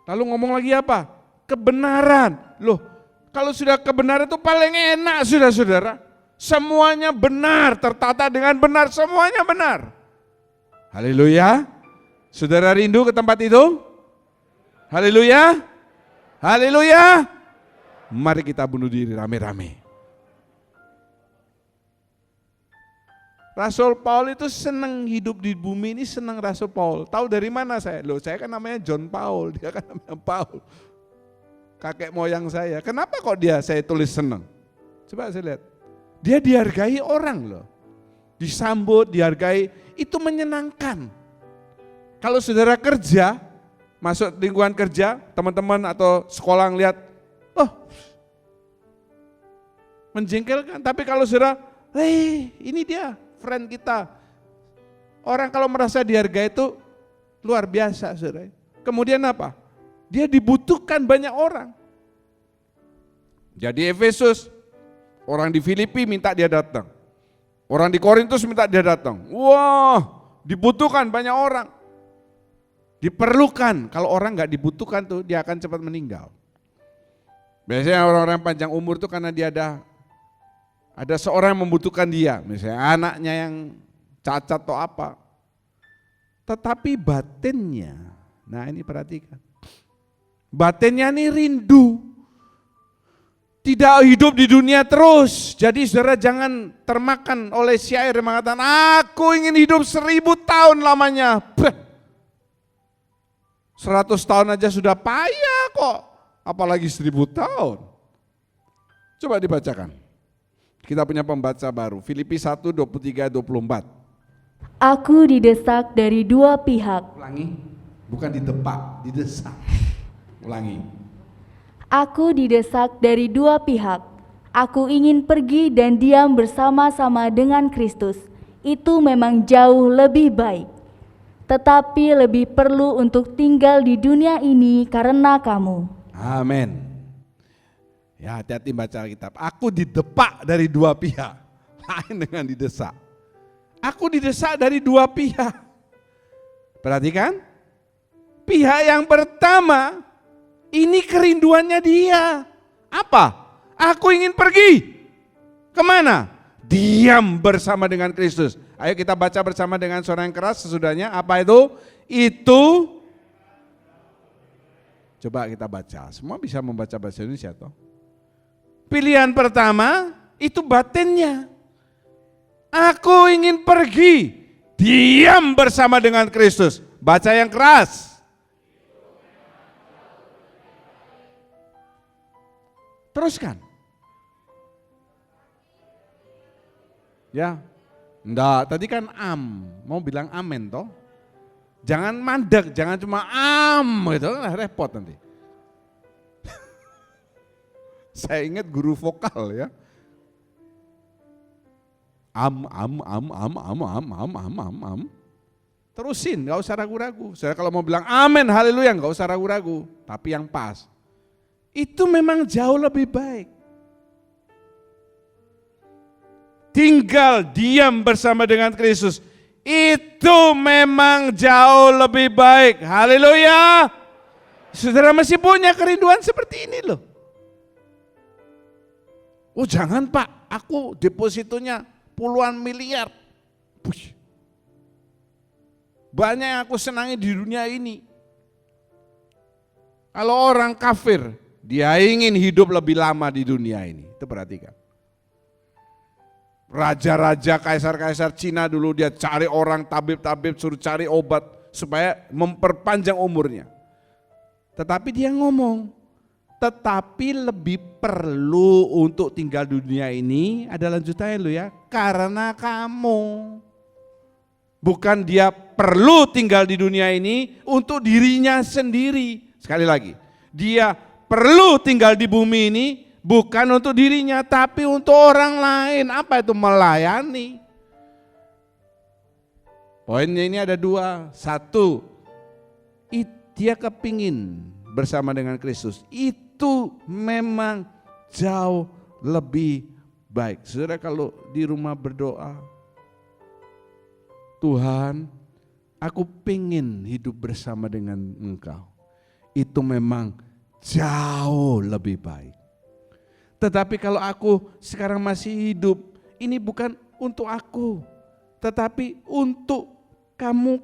Lalu ngomong lagi apa? Kebenaran. Loh, kalau sudah kebenaran itu paling enak sudah saudara. Semuanya benar, tertata dengan benar, semuanya benar. Haleluya. Saudara rindu ke tempat itu? Haleluya. Haleluya. Mari kita bunuh diri rame-rame. Rasul Paul itu senang hidup di bumi ini, senang Rasul Paul. Tahu dari mana saya? Loh, saya kan namanya John Paul, dia kan namanya Paul. Kakek moyang saya. Kenapa kok saya tulis senang? Coba saya lihat. Dia dihargai orang loh. Disambut, dihargai, itu menyenangkan. Kalau saudara kerja, masuk lingkungan kerja, teman-teman atau sekolah ngeliat, oh, menjengkelkan. Tapi kalau saudara, ini dia, friend kita. Orang kalau merasa dihargai itu luar biasa, saudara. Kemudian apa? Dia dibutuhkan banyak orang. Jadi Efesus, orang di Filipi minta dia datang. Orang di Korintus minta dia datang. Wah, dibutuhkan banyak orang. Diperlukan. Kalau orang nggak dibutuhkan tuh dia akan cepat meninggal. Biasanya orang-orang panjang umur tuh karena dia ada seorang yang membutuhkan dia, misalnya anaknya yang cacat atau apa. Tetapi batinnya, nah ini perhatikan. Batinnya ini rindu. Tidak hidup di dunia terus. Jadi saudara jangan termakan oleh syair yang mengatakan, aku ingin hidup 1000 tahun lamanya. 100 tahun aja sudah payah kok, apalagi 1000 tahun. Coba dibacakan. Kita punya pembaca baru, Filipi 1, 23, 24. Aku didesak dari dua pihak. Ulangi, bukan didepak, didesak. Ulangi. Aku didesak dari dua pihak. Aku ingin pergi dan diam bersama-sama dengan Kristus. Itu memang jauh lebih baik. Tetapi lebih perlu untuk tinggal di dunia ini karena kamu. Amin. Ya, hati-hati baca Alkitab. Aku didepak dari dua pihak. Lain dengan didesak. Aku didesak dari dua pihak. Perhatikan. Pihak yang pertama, ini kerinduannya dia. Apa? Aku ingin pergi. Kemana? Diam bersama dengan Kristus. Ayo kita baca bersama dengan suara yang keras sesudahnya. Apa itu? Itu. Coba kita baca. Semua bisa membaca bahasa Indonesia toh. Pilihan pertama itu batinnya. Aku ingin pergi, diam bersama dengan Kristus. Baca yang keras. Teruskan. Ya, enggak, tadi kan mau bilang amin toh. Jangan mandek, jangan cuma gitu, repot nanti. Saya ingat guru vokal ya. Terusin, gak usah ragu-ragu. Saya kalau mau bilang amin, haleluya, gak usah ragu-ragu. Tapi yang pas. Itu memang jauh lebih baik. Tinggal diam bersama dengan Kristus. Itu memang jauh lebih baik. Haleluya. Saudara masih punya kerinduan seperti ini loh. Oh jangan Pak, aku depositonya puluhan miliar. Banyak yang aku senangi di dunia ini. Kalau orang kafir, dia ingin hidup lebih lama di dunia ini. Itu perhatikan. Raja-raja, kaisar-kaisar Cina dulu dia cari orang tabib-tabib, suruh cari obat supaya memperpanjang umurnya. Tetapi dia ngomong, tetapi lebih perlu untuk tinggal di dunia ini, ada lanjutannya lo ya, karena kamu. Bukan dia perlu tinggal di dunia ini untuk dirinya sendiri. Sekali lagi, dia perlu tinggal di bumi ini bukan untuk dirinya tapi untuk orang lain. Apa itu melayani? Poinnya ini ada dua. Satu, dia kepingin bersama dengan Kristus. Itu memang jauh lebih baik. Saudara kalau di rumah berdoa, Tuhan, aku pengen hidup bersama dengan Engkau. Itu memang jauh lebih baik. Tetapi kalau aku sekarang masih hidup, ini bukan untuk aku, tetapi untuk kamu.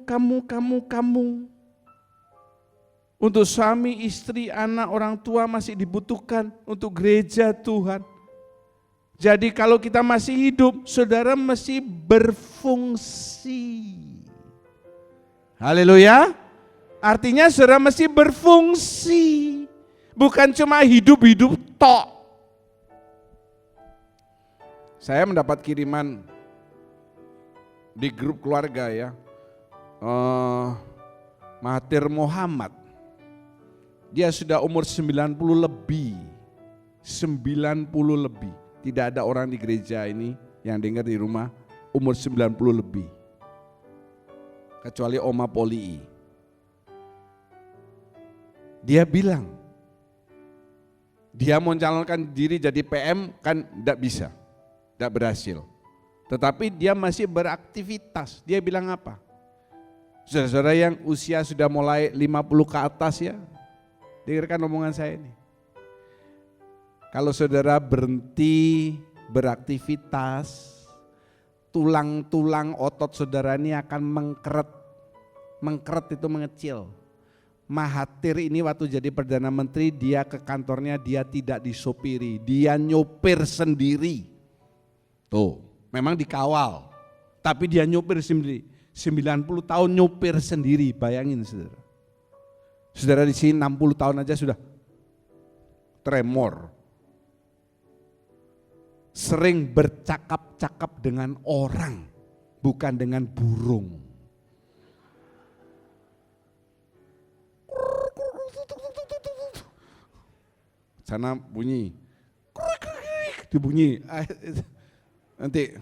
Untuk suami, istri, anak, orang tua masih dibutuhkan untuk gereja Tuhan. Jadi kalau kita masih hidup, saudara mesti berfungsi. Haleluya. Artinya saudara mesti berfungsi. Bukan cuma hidup-hidup tok. Saya mendapat kiriman di grup keluarga ya. Mahathir Muhammad. Dia sudah umur 90 lebih. 90 lebih. Tidak ada orang di gereja ini yang dengar di rumah umur 90 lebih. Kecuali Oma Poli. Dia bilang, dia mencalonkan diri jadi PM kan tidak bisa, tidak berhasil. Tetapi dia masih beraktivitas. Dia bilang apa? Saudara-saudara yang usia sudah mulai 50 ke atas ya, dengarkan omongan saya ini. Kalau saudara berhenti beraktivitas, tulang-tulang otot saudara ini akan mengkeret. Mengkeret itu mengecil. Mahathir ini waktu jadi Perdana Menteri, dia ke kantornya dia tidak disopiri, dia nyopir sendiri. Tuh, memang dikawal, tapi dia nyopir sendiri. 90 tahun nyopir sendiri, bayangin saudara. Saudara di sini 60 tahun aja sudah tremor. Sering bercakap-cakap dengan orang, bukan dengan burung. Sana bunyi, dibunyi, nanti.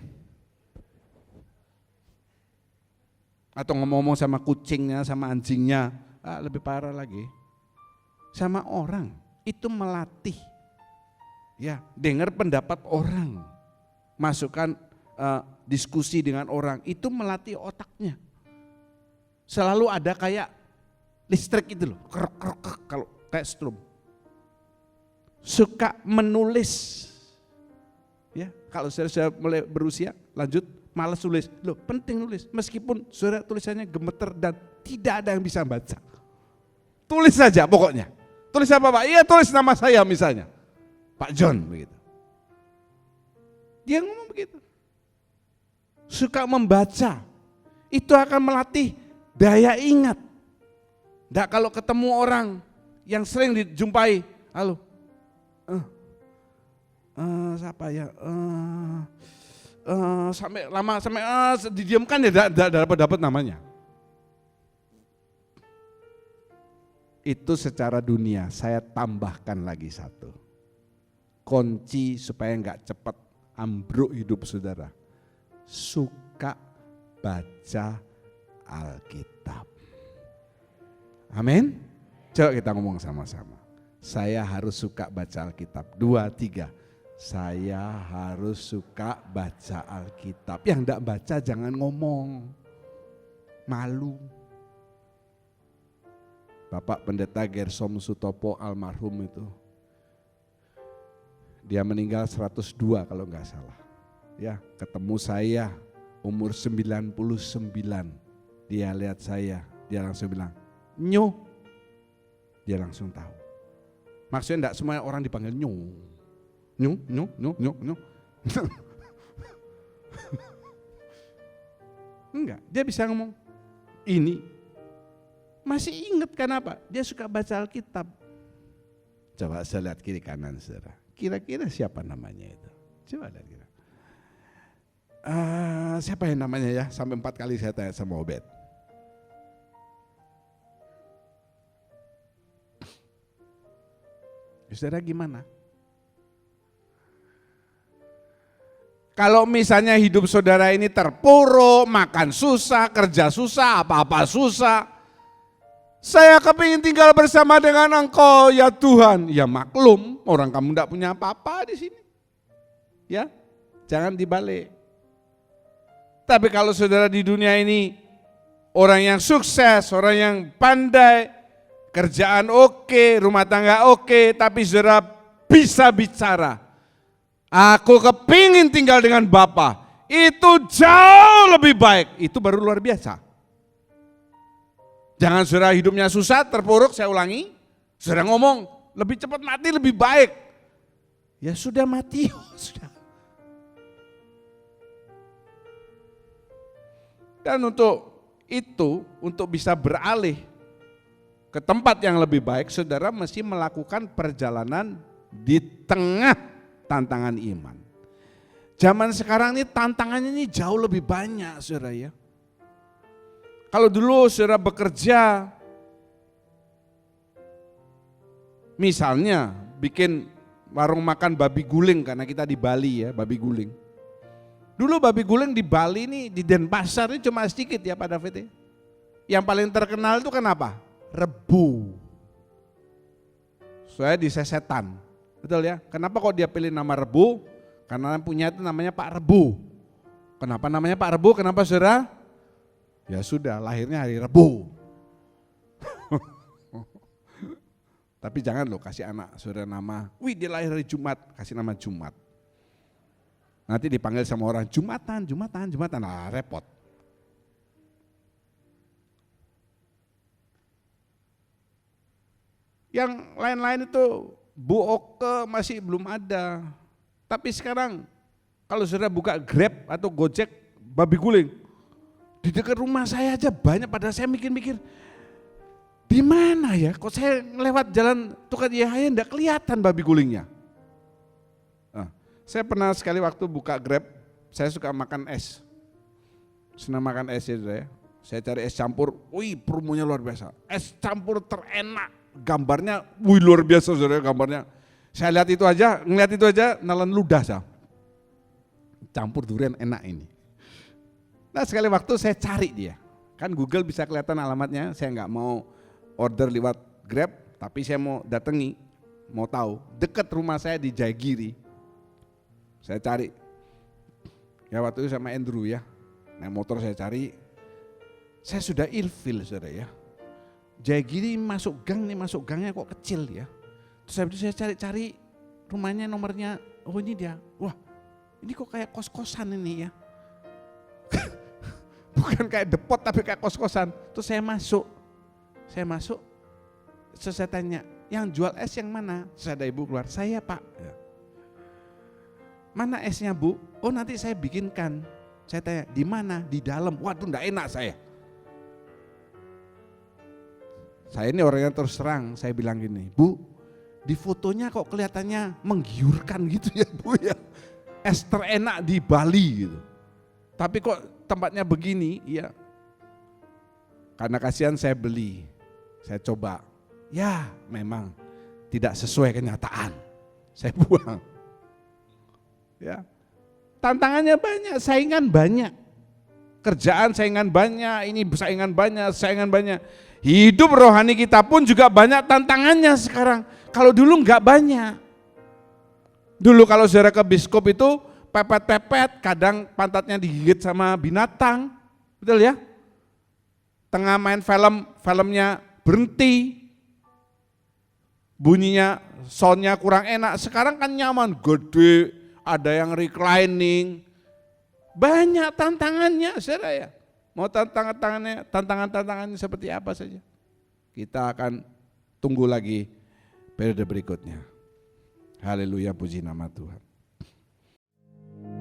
Atau ngomong-ngomong sama kucingnya, sama anjingnya, lebih parah lagi. Sama orang, itu melatih. Ya, dengar pendapat orang, masukkan diskusi dengan orang, itu melatih otaknya. Selalu ada kayak listrik itu loh, kalau kayak strum. Suka menulis, ya kalau saya mulai berusia lanjut malas tulis, loh penting nulis, meskipun saudara tulisannya gemeter dan tidak ada yang bisa baca. Tulis saja pokoknya. Tulis apa Pak? Iya tulis nama saya misalnya. Pak John begitu. Dia ngomong begitu. Suka membaca. Itu akan melatih daya ingat. Nggak kalau ketemu orang yang sering dijumpai, halo. Siapa ya? Sampai lama sampai didiamkan ya dapat namanya. Itu secara dunia. Saya tambahkan lagi satu. Kunci supaya enggak cepat ambruk hidup saudara. Suka baca Alkitab. Amin. Coba kita ngomong sama-sama. Saya harus suka baca Alkitab. 2, 3. Saya harus suka baca Alkitab. Yang enggak baca jangan ngomong. Malu. Bapak Pendeta Gersom Sutopo almarhum itu. Dia meninggal 102 kalau enggak salah. Ya, ketemu saya umur 99. Dia lihat saya, dia langsung bilang, "Nyu." Dia langsung tahu. Maksudnya enggak semua orang dipanggil nyu. Nyu. Enggak, dia bisa ngomong, ini masih ingat kenapa? Dia suka baca Alkitab. Coba saya lihat kiri kanan saudara. Kira-kira siapa namanya itu? Coba lihat kira. Siapa yang namanya ya? Sampai 4 kali saya tanya sama Obed. Saudara gimana? Kalau misalnya hidup saudara ini terpuruk, makan susah, kerja susah, apa-apa susah. Saya kepingin tinggal bersama dengan Engkau ya Tuhan. Ya maklum, orang kamu tidak punya apa-apa di sini. Ya, jangan dibalik. Tapi kalau saudara di dunia ini, orang yang sukses, orang yang pandai, kerjaan oke, rumah tangga oke, tapi saudara bisa bicara. Aku kepingin tinggal dengan Bapa. Itu jauh lebih baik. Itu baru luar biasa. Jangan saudara hidupnya susah, terpuruk, saya ulangi. Saudara ngomong, lebih cepat mati lebih baik. Ya sudah mati, sudah. Dan untuk itu, untuk bisa beralih ke tempat yang lebih baik, saudara mesti melakukan perjalanan di tengah tantangan iman. Zaman sekarang ini tantangannya ini jauh lebih banyak, saudara ya. Kalau dulu saudara bekerja, misalnya bikin warung makan babi guling, karena kita di Bali ya, babi guling. Dulu babi guling di Bali ini, di Denpasar ini cuma sedikit ya Pak David ya. Yang paling terkenal itu kan apa? Rebu. Soalnya di Sesetan, betul ya. Kenapa kok dia pilih nama Rebu? Karena punya itu namanya Pak Rebu. Kenapa namanya Pak Rebu? Kenapa saudara? Ya sudah, lahirnya hari Rebu. Tapi jangan loh kasih anak saudara nama, wih dia lahir hari Jumat, kasih nama Jumat. Nanti dipanggil sama orang Jumatan, nah repot. Yang lain-lain itu Bu Oke masih belum ada. Tapi sekarang kalau saudara buka Grab atau Gojek babi guling, di dekat rumah saya aja banyak, padahal saya mikir-mikir, di mana ya? Kok saya lewat jalan Tukang Yahya enggak kelihatan babi gulingnya. Saya pernah sekali waktu buka Grab, saya suka makan es. Senang makan es ya. Saya cari es campur, wih promonya luar biasa. Es campur terenak, gambarnya wih luar biasa saudara gambarnya. Saya lihat itu aja, ngeliat itu aja nelan ludah saya. Campur durian enak ini. Nah sekali waktu saya cari dia. Kan Google bisa kelihatan alamatnya, saya nggak mau order lewat Grab, tapi saya mau datangi, mau tahu. Dekat rumah saya di Jayagiri. Saya cari, ya waktu itu sama Andrew ya, naik motor saya cari, saya sudah ilfil saudara ya. Jayagiri masuk gangnya kok kecil ya. Terus habis itu saya cari-cari rumahnya, nomornya, oh ini dia, wah ini kok kayak kos-kosan ini ya. Bukan kayak depot tapi kayak kos-kosan. Terus saya masuk, terus saya tanya, yang jual es yang mana? Terus ada ibu keluar, saya Pak. Ya. Mana esnya Bu? Oh nanti saya bikinkan. Saya tanya, di mana? Di dalam. Waduh enggak enak saya. Saya ini orangnya terus terang, saya bilang gini, Bu, di fotonya kok kelihatannya menggiurkan gitu ya Bu ya. Es terenak di Bali gitu. Tapi kok tempatnya begini, ya. Karena kasihan saya beli, saya coba. Ya memang tidak sesuai kenyataan. Saya buang. Ya, tantangannya banyak, saingan banyak, kerjaan saingan banyak, ini saingan banyak. Hidup rohani kita pun juga banyak tantangannya sekarang. Kalau dulu enggak banyak. Dulu kalau saudara ke biskop itu pepet-pepet, kadang pantatnya digigit sama binatang, betul ya? Tengah main filmnya berhenti, bunyinya, soundnya kurang enak. Sekarang kan nyaman, gede. Ada yang reclining, banyak tantangannya saudara ya. Mau tantangannya seperti apa saja. Kita akan tunggu lagi periode berikutnya. Haleluya, puji nama Tuhan.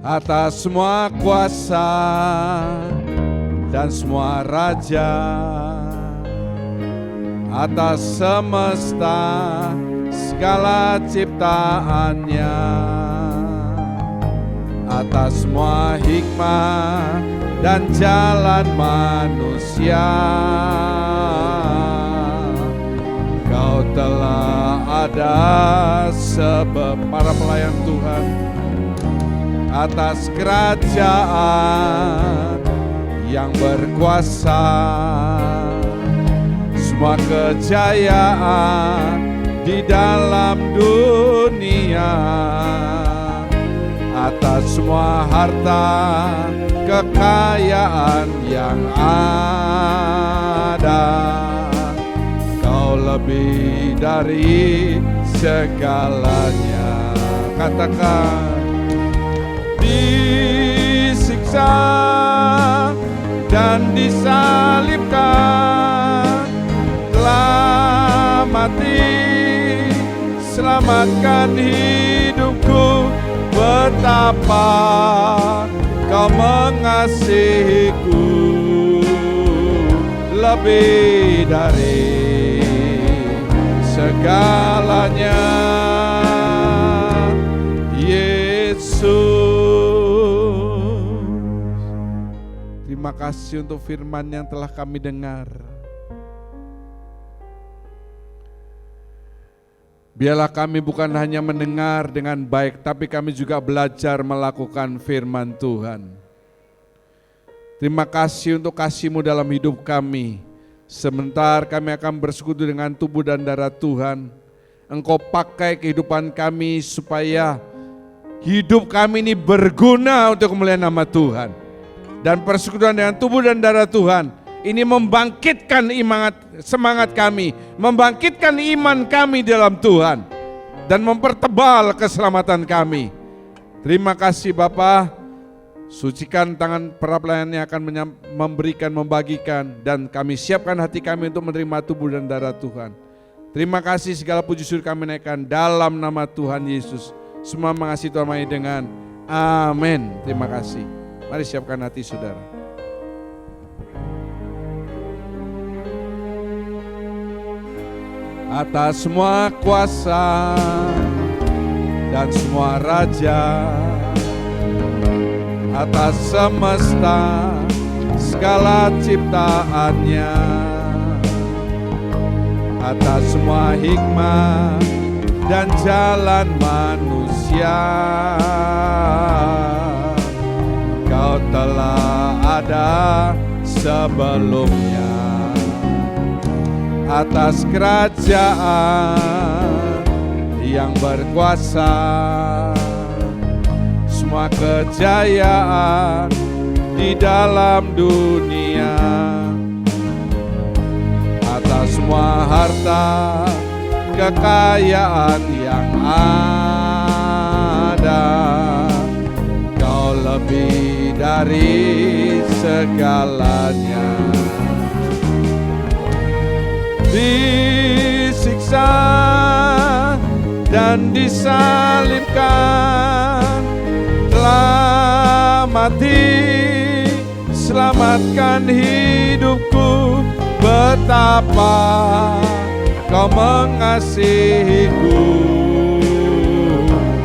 Atas semua kuasa dan semua raja, atas semesta segala ciptaannya, atas semua hikmah dan jalan manusia, Kau telah ada sebab para pelayan Tuhan. Atas kerajaan yang berkuasa, semua kejayaan di dalam dunia, atas semua harta kekayaan yang ada, Kau lebih dari segalanya. Katakan disiksa dan disalibkan, telah mati, selamatkan hidupku. Betapa Kau mengasihiku lebih dari segalanya, Yesus. Terima kasih untuk firman yang telah kami dengar. Biarlah kami bukan hanya mendengar dengan baik, tapi kami juga belajar melakukan firman Tuhan. Terima kasih untuk kasih-Mu dalam hidup kami. Sebentar kami akan bersekutu dengan tubuh dan darah Tuhan. Engkau pakai kehidupan kami supaya hidup kami ini berguna untuk kemuliaan nama Tuhan. Dan persekutuan dengan tubuh dan darah Tuhan ini membangkitkan semangat kami, membangkitkan iman kami dalam Tuhan, dan mempertebal keselamatan kami. Terima kasih Bapa. Sucikan tangan para pelayan yang akan memberikan, membagikan, dan kami siapkan hati kami untuk menerima tubuh dan darah Tuhan. Terima kasih, segala puji syukur kami naikkan dalam nama Tuhan Yesus. Semua mengasihi Tuhan dengan amin. Terima kasih. Mari siapkan hati saudara. Atas semua kuasa dan semua raja, atas semesta segala ciptaannya, atas semua hikmah dan jalan manusia, Kau telah ada sebelumnya. Atas kerajaan yang berkuasa, semua kejayaan di dalam dunia, atas semua harta kekayaan yang ada, Kau lebih dari segalanya. Disiksa dan disalibkan, telah mati, selamatkan hidupku. Betapa Kau mengasihiku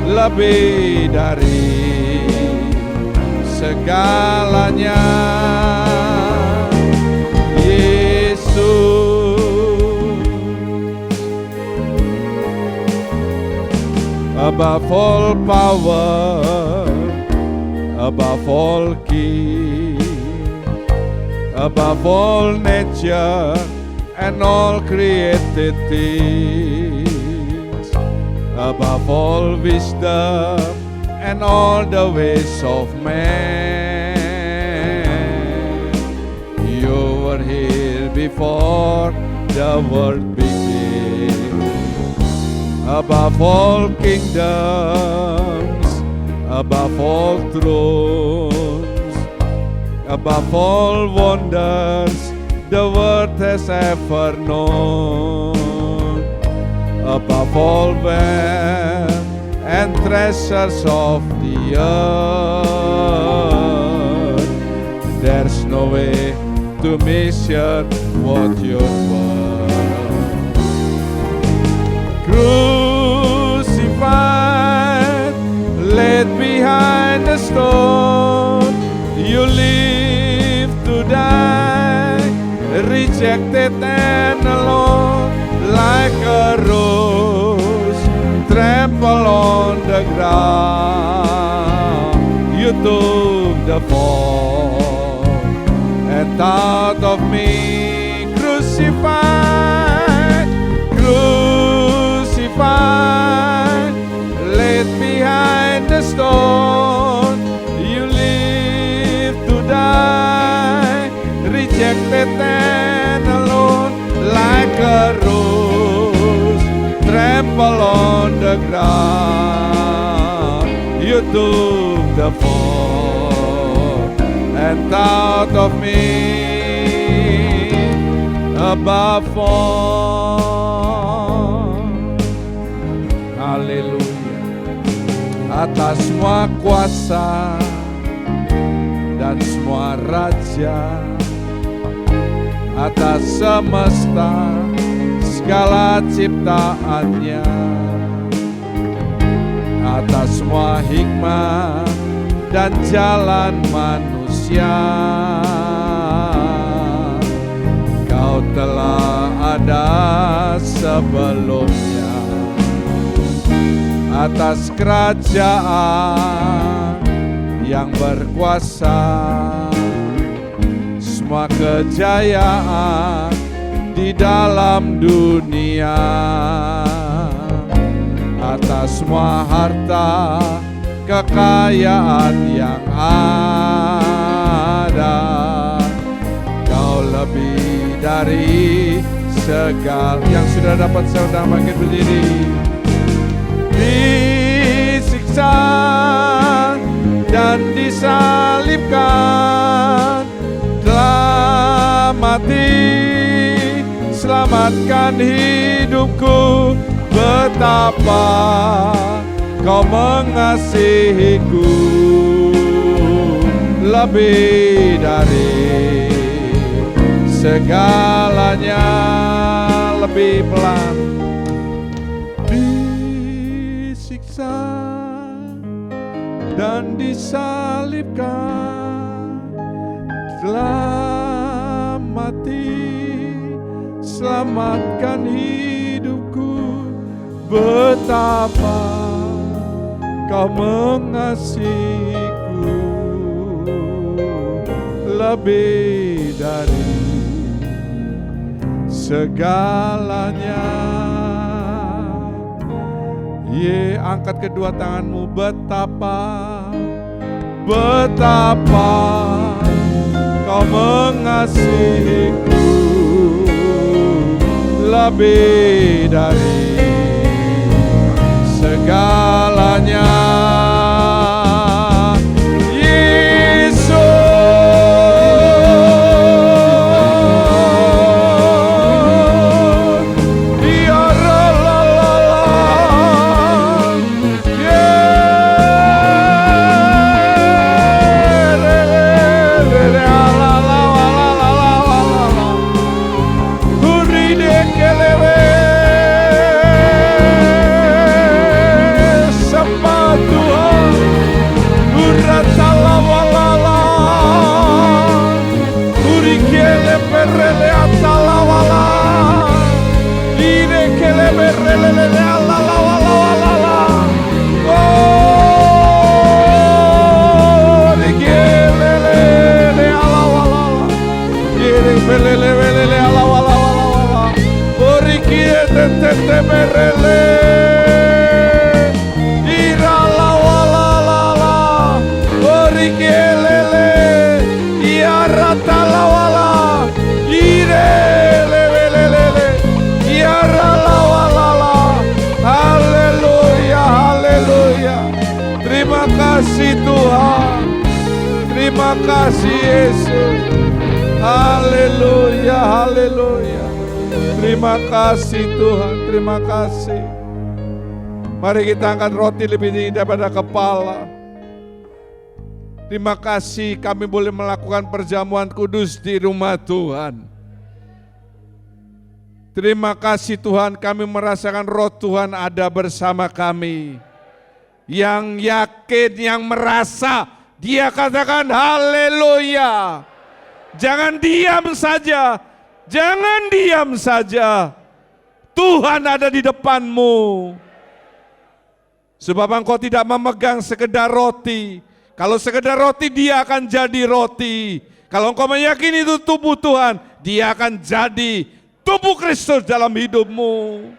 lebih dari segalanya, Yesus. Above all power, above all king, above all nature and all created things, above all wisdom and all the ways of man. You were here before the world began. Above all kingdoms, above all thrones, above all wonders the world has ever known, above all wealth and treasures of the earth, there's no way to measure what you're worth. Crucified, laid behind the stone, you live to die, rejected and alone, like a rose trampled on the ground. You took the fall and thought of me, crucified, crucified, laid behind the stone. You live to die, rejected and alone, like a rose trampled on the ground. You took the fall and thought of me above all. Haleluya. Atas semua kuasa dan semua raja, atas semesta segala ciptaannya, atas semua hikmah dan jalan manusia, Kau telah ada sebelumnya. Atas kerajaan yang berkuasa, semua kejayaan di dalam dunia, atas semua harta kekayaan yang ada, Kau lebih dari segala. Yang sudah dapat saudara bangkit berdiri. Disiksa dan disalibkan, telah mati, selamatkan hidupku. Betapa Kau mengasihiku, lebih dari segalanya. Lebih pelan. Disiksa dan disalibkan, telah mati, selamatkan hidupku. Betapa Kau mengasihiku, lebih dari segalanya. Angkat kedua tanganmu. Betapa Kau mengasihiku, lebih dari segalanya. Terima kasih Tuhan, terima kasih Yesus. Haleluya, haleluya. Terima kasih Tuhan, terima kasih. Mari kita angkat roti lebih tinggi daripada kepala. Terima kasih kami boleh melakukan perjamuan kudus di rumah Tuhan. Terima kasih Tuhan, kami merasakan roh Tuhan ada bersama kami. Yang yakin, yang merasa, dia katakan haleluya. Jangan diam saja, jangan diam saja. Tuhan ada di depanmu. Sebab engkau tidak memegang sekedar roti. Kalau sekedar roti, dia akan jadi roti. Kalau engkau meyakini itu tubuh Tuhan, dia akan jadi tubuh Kristus dalam hidupmu.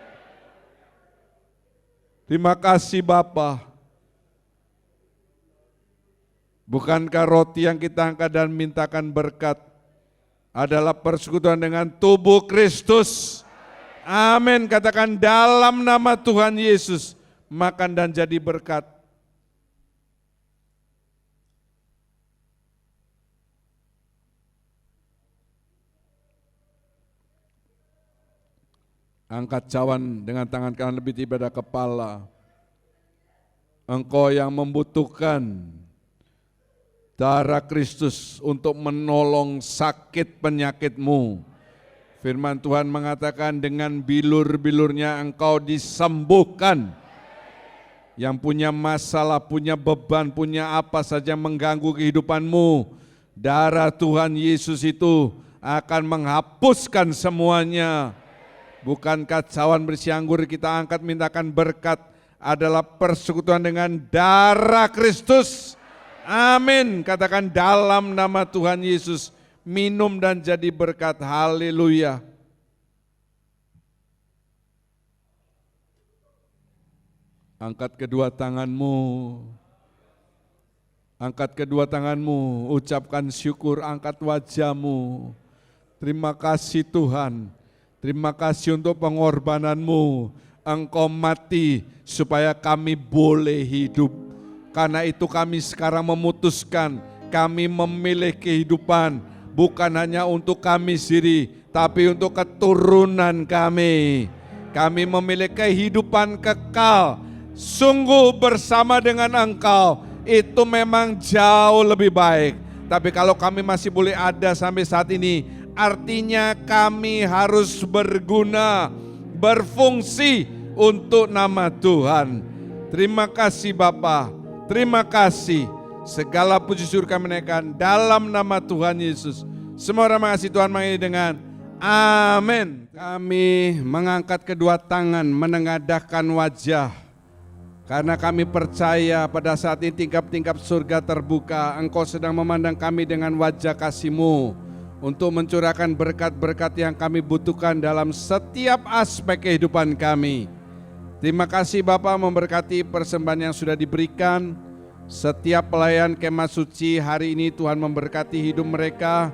Terima kasih Bapa. Bukankah roti yang kita angkat dan mintakan berkat adalah persekutuan dengan tubuh Kristus? Amin. Katakan dalam nama Tuhan Yesus, makan dan jadi berkat. Angkat cawan dengan tangan kanan lebih daripada kepala. Engkau yang membutuhkan darah Kristus untuk menolong sakit penyakitmu. Firman Tuhan mengatakan dengan bilur-bilurnya engkau disembuhkan. Yang punya masalah, punya beban, punya apa saja mengganggu kehidupanmu, darah Tuhan Yesus itu akan menghapuskan semuanya. Bukankah cawan berisi anggur kita angkat mintakan berkat adalah persekutuan dengan darah Kristus. Amin. Katakan dalam nama Tuhan Yesus, minum dan jadi berkat. Haleluya. Angkat kedua tanganmu. Angkat kedua tanganmu, ucapkan syukur, angkat wajahmu. Terima kasih Tuhan. Terima kasih untuk pengorbananmu. Engkau mati supaya kami boleh hidup. Karena itu kami sekarang memutuskan, kami memilih kehidupan. Bukan hanya untuk kami sendiri, tapi untuk keturunan kami. Kami memilih kehidupan kekal. Sungguh bersama dengan Engkau itu memang jauh lebih baik. Tapi kalau kami masih boleh ada sampai saat ini, artinya kami harus berguna, berfungsi untuk nama Tuhan. Terima kasih Bapa, terima kasih. Segala puji syukur kami naikkan dalam nama Tuhan Yesus. Semua orang mengasihi Tuhan mengakhiri dengan amin. Kami mengangkat kedua tangan, menengadahkan wajah. Karena kami percaya pada saat ini tingkap-tingkap surga terbuka, Engkau sedang memandang kami dengan wajah kasih-Mu untuk mencurahkan berkat-berkat yang kami butuhkan dalam setiap aspek kehidupan kami. Terima kasih Bapa memberkati persembahan yang sudah diberikan. Setiap pelayan kemah suci hari ini Tuhan memberkati hidup mereka.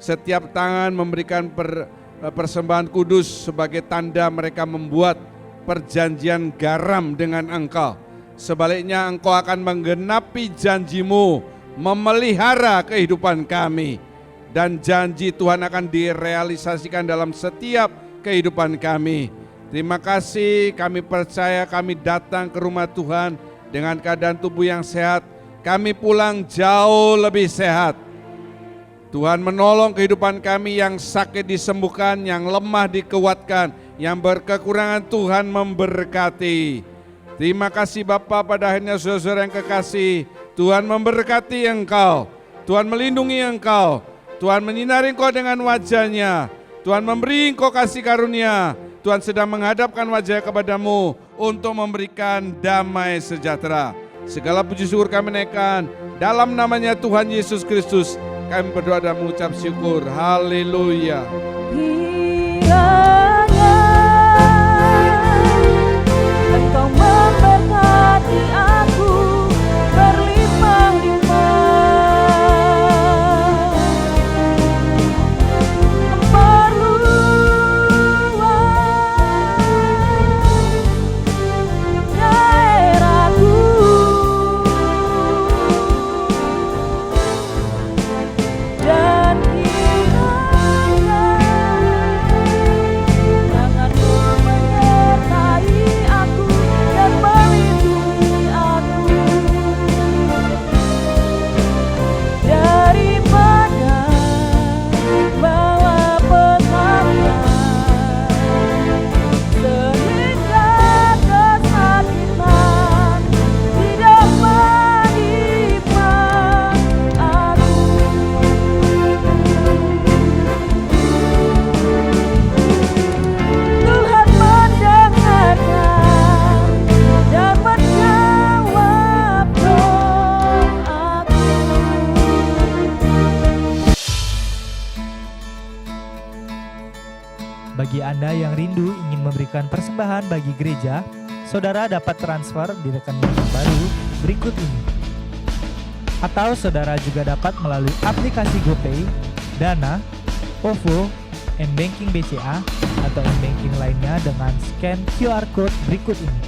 Setiap tangan memberikan persembahan kudus sebagai tanda mereka membuat perjanjian garam dengan Engkau. Sebaliknya Engkau akan menggenapi janji-Mu, memelihara kehidupan kami. Dan janji Tuhan akan direalisasikan dalam setiap kehidupan kami. Terima kasih, kami percaya kami datang ke rumah Tuhan dengan keadaan tubuh yang sehat. Kami pulang jauh lebih sehat. Tuhan menolong kehidupan kami, yang sakit disembuhkan, yang lemah dikuatkan, yang berkekurangan Tuhan memberkati. Terima kasih Bapa, pada akhirnya saudara-saudara yang kekasih, Tuhan memberkati engkau, Tuhan melindungi engkau, Tuhan menyinari engkau dengan wajah-Nya, Tuhan memberi engkau kasih karunia, Tuhan sedang menghadapkan wajah kepadamu untuk memberikan damai sejahtera. Segala puji syukur kami naikkan dalam namanya Tuhan Yesus Kristus. Kami berdoa dan mengucap syukur. Haleluya. Engkau memberkati aku berlimpah-limpah, memperluas daerahku, dan kiranya tangan-Mu menyertai aku dan melindungi aku daripada bawa petaka, sehingga kesakitan tidak menimpa aku. Tuhan mendengarkan dan menjawab doaku. Bagi Anda yang rindu ingin memberikan persembahan bagi gereja, saudara dapat transfer di rekening yang baru berikut ini. Atau saudara juga dapat melalui aplikasi GoPay, Dana, OVO, M-Banking BCA, atau M-Banking lainnya dengan scan QR Code berikut ini.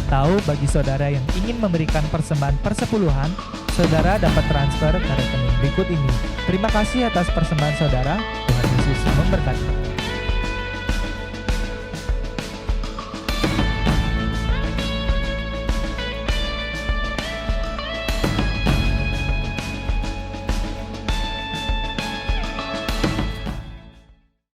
Atau bagi saudara yang ingin memberikan persembahan persepuluhan, saudara dapat transfer ke rekening berikut ini. Terima kasih atas persembahan saudara. Tuhan Yesus memberkati.